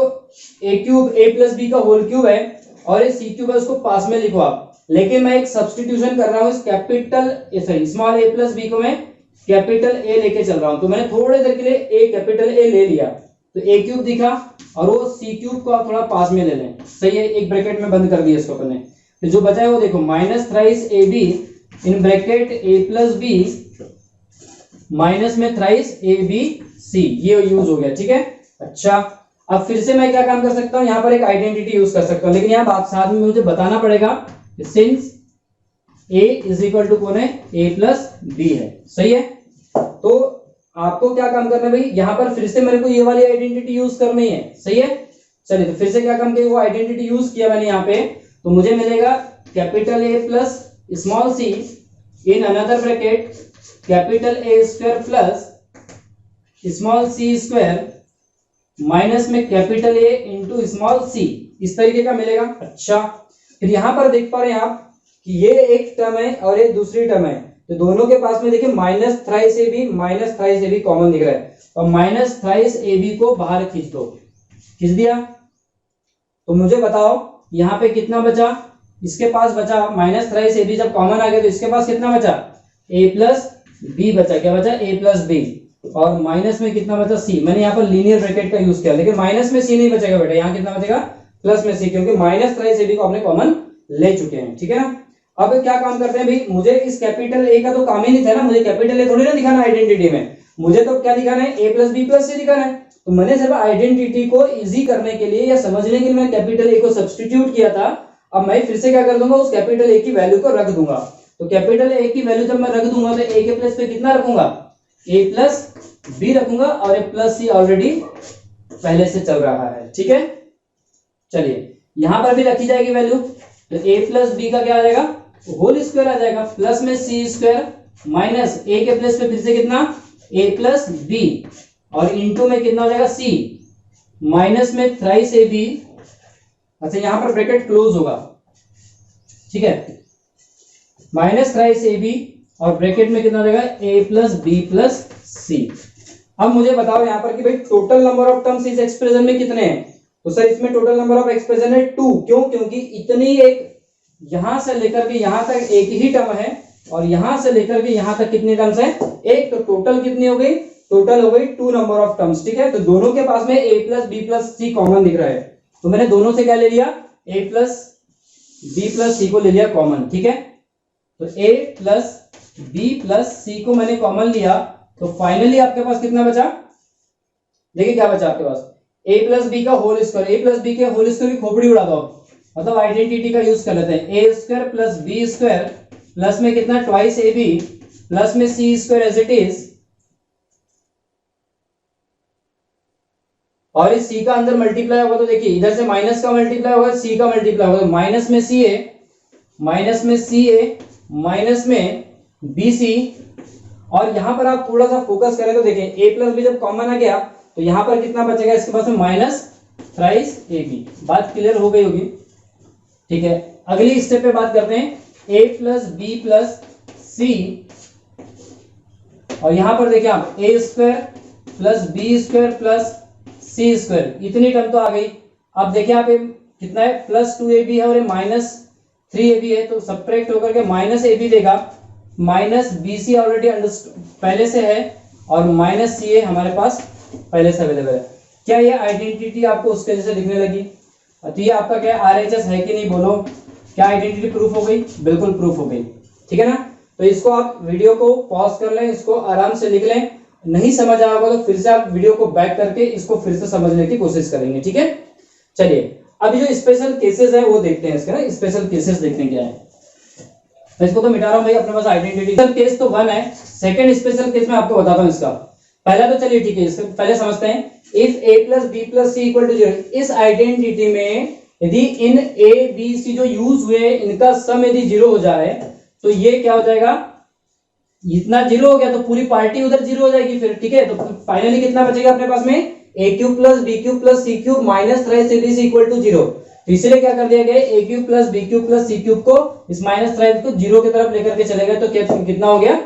a cube a plus B का होल क्यूब है और ये c क्यूब है उसको पास में लिखो आप, लेकिन मैं एक सब्स्टिट्यूशन कर रहा हूँ, इस capital sorry small a plus B को मैं कैपिटल A लेके चल रहा हूँ। तो मैंने थोड़ी देर के लिए a कैपिटल A ले लिया, तो a क्यूब दिखा और वो c क्यूब को आप थोड़ा पास में ले लें, सही है, एक ब्रैकेट में बंद कर दिया इसको अपने। तो जो बचा है वो देखो, minus thrice A B in bracket a plus B minus में थ्राइस ए बी सी, ये यूज हो गया, ठीक है। अच्छा, अब फिर से मैं क्या काम कर सकता हूँ, यहाँ पर एक आइडेंटिटी यूज कर सकता हूँ, लेकिन यहाँ बात साथ में मुझे बताना पड़ेगा, since a is equal to कौन है, a प्लस बी है, सही है। तो आपको क्या काम करना है भाई, यहाँ पर फिर से मेरे को ये वाली आइडेंटिटी यूज करनी है, सही है। चलिए, तो फिर से क्या काम किया, वो आइडेंटिटी यूज किया मैंने यहाँ पे, तो मुझे मिलेगा capital A plus small c in another bracket capital A square plus small c square minus में capital A into small c, इस तरीके का मिलेगा। अच्छा, फिर यहां पर देख पा रहे हैं आप कि ये एक टर्म है और ये दूसरी टर्म है, तो दोनों के पास में देखिए माइनस थ्राइस ए बी कॉमन दिख रहा है, और माइनस थ्राइस ए बी को बाहर खींच दो, खींच दिया। तो मुझे बताओ यहाँ पे कितना बचा, इसके पास बचा माइनस थ्राइस ए बी, जब कॉमन आ गया तो इसके पास कितना बचा, a प्लस बी बचा, क्या बचा, a प्लस बी, और माइनस में कितना बचा c। मैंने यहाँ पर लीनियर ब्रैकेट का यूज किया, लेकिन माइनस में c नहीं बचेगा बेटा, यहाँ कितना बचेगा, प्लस में c, क्योंकि माइनस थ्राइस ए बी को आपने कॉमन ले चुके हैं, ठीक है ना। अब क्या काम करते हैं भाई, मुझे इस कैपिटल A का तो काम ही नहीं था ना, मुझे कैपिटल A थोड़ी ना दिखाना आइडेंटिटी में, मुझे तो क्या दिखाना है, a plus B plus c दिखाना है। तो मैंने सिर्फ आइडेंटिटी को इजी करने के लिए या समझने के लिए मैं कैपिटल A को सब्स्टिट्यूट किया था। अब मैं फिर से क्या कर दूंगा, उस कैपिटल A की वैल्यू को रख दूंगा। तो कैपिटल A की वैल्यू जब मैं रख दूंगा तो a के प्लेस पे कितना रखूंगा, a प्लस बी रखूंगा, और a प्लस सी ऑलरेडी पहले से चल रहा है, ठीक है। चलिए, यहां पर भी रखी जाएगी वैल्यू, तो a प्लस बी का क्या आ जाएगा, होल स्क्वायर आ जाएगा, प्लस में c स्क्वायर माइनस a के प्लेस पे फिर से कितना, a प्लस बी, और इंटू में कितना हो जाएगा c माइनस में थ्राइस ए बी। अच्छा, यहां पर ब्रैकेट क्लोज होगा, ठीक है, माइनस थ्राइस ए बी, और ब्रैकेट में कितना हो जाएगा, a प्लस बी प्लस सी। अब मुझे बताओ यहाँ पर कि भाई टोटल नंबर ऑफ टर्म्स इस एक्सप्रेशन में कितने हैं, तो सर इसमें टोटल नंबर ऑफ एक्सप्रेशन है 2। क्यों? क्योंकि इतनी एक यहां से लेकर के यहां तक एक ही टर्म है, और यहां से लेकर के यहां तक कितनी टर्म्स है, एक, तो टोटल कितनी हो गई टोटल हो गई 2 नंबर ऑफ टर्म्स, ठीक है। तो दोनों के पास में a plus B plus C common दिख रहा है, तो मैंने दोनों से क्या ले लिया, a प्लस बी प्लस सी को ले लिया कॉमन, ठीक है। तो a प्लस बी प्लस सी को मैंने कॉमन लिया, तो फाइनली आपके पास कितना बचा, देखिए क्या बचा आपके पास, a प्लस बी का whole square, a plus B के होल स्क्वायर की खोपड़ी उड़ा दो, मतलब आइडेंटिटी का यूज कर लेते हैं, a square plus B square plus में कितना ट्वाइस ए बी प्लस में C square as it is, और इस सी का अंदर मल्टीप्लाई होगा तो देखिए इधर से माइनस का मल्टीप्लाई होगा, सी का मल्टीप्लाई होगा, माइनस में सी ए माइनस में बी सी, और यहां पर आप थोड़ा सा फोकस करें तो देखिए a प्लस बी जब कॉमन आ गया तो यहां पर कितना बचेगा, इसके पास में माइनस थ्राइस ए बी। बात क्लियर हो गई होगी, ठीक है। अगली स्टेप पे बात करते हैं, a plus B plus C, और यहां पर देखिए आप a square plus B square plus C square, इतनी टर्म तो आ गई। अब देखिए आप कितना है, प्लस 2ab है और ये माइनस 3ab है, तो सब्ट्रैक्ट होकर के माइनस ए बी देगा, माइनस बी सी ऑलरेडी पहले से है, और माइनस सी ए हमारे पास पहले से अवेलेबल है। क्या ये आइडेंटिटी आपको उसके जैसे दिखने लगी, तो ये आपका क्या RHS है कि नहीं, बोलो क्या आइडेंटिटी प्रूफ हो गई, बिल्कुल प्रूफ हो गई, ठीक है ना। तो इसको आप वीडियो को पॉज कर लें, इसको आराम से लिख लें, नहीं समझ आया होगा तो फिर से आप वीडियो को बैक करके इसको फिर से समझने की कोशिश करेंगे, ठीक है। चलिए अभी जो स्पेशल केसेस है वो देखते हैं, इसके ना स्पेशल केसेस देखते हैं क्या है। तो इसको तो मिटा रहा हूं भाई, अपने पास आइडेंटिटी केस तो 1 है, सेकंड स्पेशल केस मैं आपको बताता हूं इसका। पहला तो चलिए ठीक है, इसको पहले समझते हैं। If a plus B plus C equal to 0, इस आइडेंटिटी में यदि इन a b c जो यूज हुए इनका सम यदि 0 हो जाए तो ये क्या हो जाएगा, इतना 0 हो गया तो पूरी पार्टी उधर 0 हो जाएगी फिर, ठीक है। तो फाइनली कितना बचेगा अपने पास में, a cube plus B cube plus C cube minus thrice A B C equal to 0। तो इसलिए क्या कर दिया गया, a cube plus B cube plus C cube को इस माइनस थ्राइस को 0 की तरफ लेकर के चले गए, तो कितना हो गया,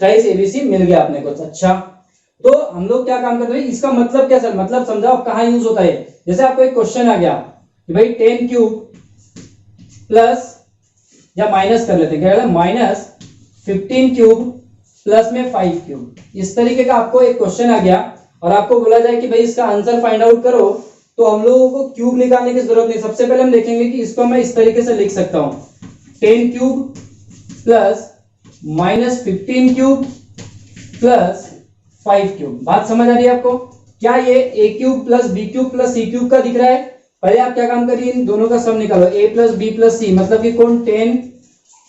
थ्राइस एबीसी मिल गया अपने को। अच्छा तो हम लोग क्या काम करते हैं, इसका मतलब क्या सर, मतलब समझाओ कहाँ यूज होता है। जैसे आपको एक क्वेश्चन आ गया कि भाई 10 क्यूब प्लस, या माइनस कर लेते हैं, क्या माइनस 15 क्यूब प्लस में 5 क्यूब, इस तरीके का आपको एक क्वेश्चन आ गया और आपको बोला जाए कि भाई इसका आंसर फाइंड आउट करो, तो हम लोगों को क्यूब निकालने की जरूरत नहीं। सबसे पहले हम देखेंगे कि इसको मैं इस तरीके से लिख सकता हूं, 10 cube plus minus 15 cube plus 5 cube. बात समझ आ रही है आपको, क्या ये a cube plus B cube plus C cube का दिख रहा है। पहले आप क्या काम करिए, इन दोनों का सम निकालो, a प्लस बी प्लस सी मतलब कि कौन 10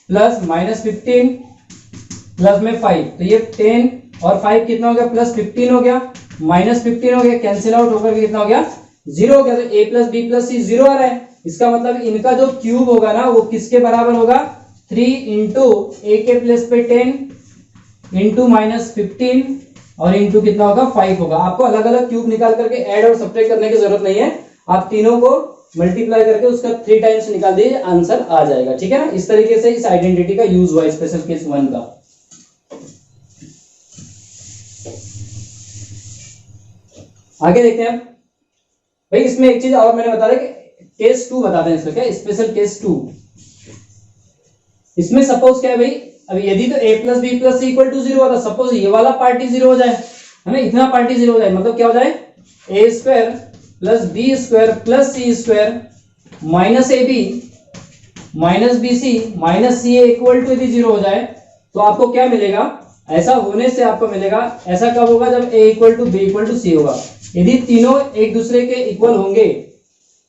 प्लस माइनस 15 प्लस में 5, तो ये 10 और 5 कितना हो गया, प्लस 15 हो गया, माइनस 15 हो गया, कैंसिल आउट होकर के कितना हो गया, 0 हो गया। तो a प्लस बी प्लस सी 0 आ रहा है, इसका मतलब इनका जो क्यूब होगा ना वो किसके बराबर होगा, 3 इंटू ए के प्लस पे 10 इंटू माइनस 15 और इंटू कितना होगा 5 होगा। आपको अलग अलग क्यूब निकाल करके ऐड और सब्ट्रैक्ट करने की जरूरत नहीं है, आप तीनों को मल्टीप्लाई करके उसका 3 टाइम्स निकाल दीजिए, आंसर आ जाएगा, ठीक है ना। इस तरीके से इस आइडेंटिटी का यूज हुआ स्पेशल केस 1 का। आगे देखते हैं भाई, इसमें एक चीज और मैंने बता दिया कि केस 2 बताते हैं इसका, क्या स्पेशल केस 2। इसमें सपोज क्या है भाई, अभी यदि तो a plus B plus C equal to 0 होता, सपोज ये वाला पार्टी 0 हो जाए, है ना, इतना पार्टी 0 हो जाए, मतलब क्या हो जाए, a square plus B square plus C square minus A B minus B C minus C A equal to यदि 0 हो जाए, तो आपको क्या मिलेगा, ऐसा होने से आपको मिलेगा, ऐसा कब होगा, जब a equal to b equal to c होगा। यदि तीनों एक दूसरे के इक्वल होंगे,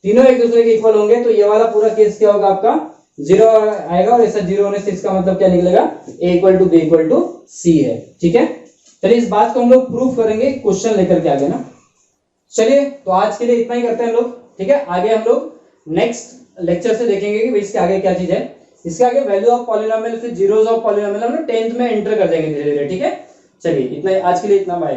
तीनों एक दूसरे के इक्वल होंगे, तो ये वाला पूरा केस क्या होगा आपका 0 आएगा, और ऐसा 0 होने से इसका मतलब क्या निकलेगा, a equal to b equal to c है, ठीक है। चलिए इस बात को हम लोग प्रूव करेंगे क्वेश्चन लेकर के आगे ना। चलिए तो आज के लिए इतना ही करते हैं हम लोग, ठीक है। आगे हम लोग नेक्स्ट लेक्चर से देखेंगे कि भाई इसके आगे क्या चीज है। इसके आगे वैल्यू ऑफ पॉलिनोमियल, फिर जीरोस ऑफ पॉलिनोमियल हम लोग 10th में एंटर कर देंगे धीरे धीरे, ठीक है। चलिए इतना आज के लिए इतना, बाय।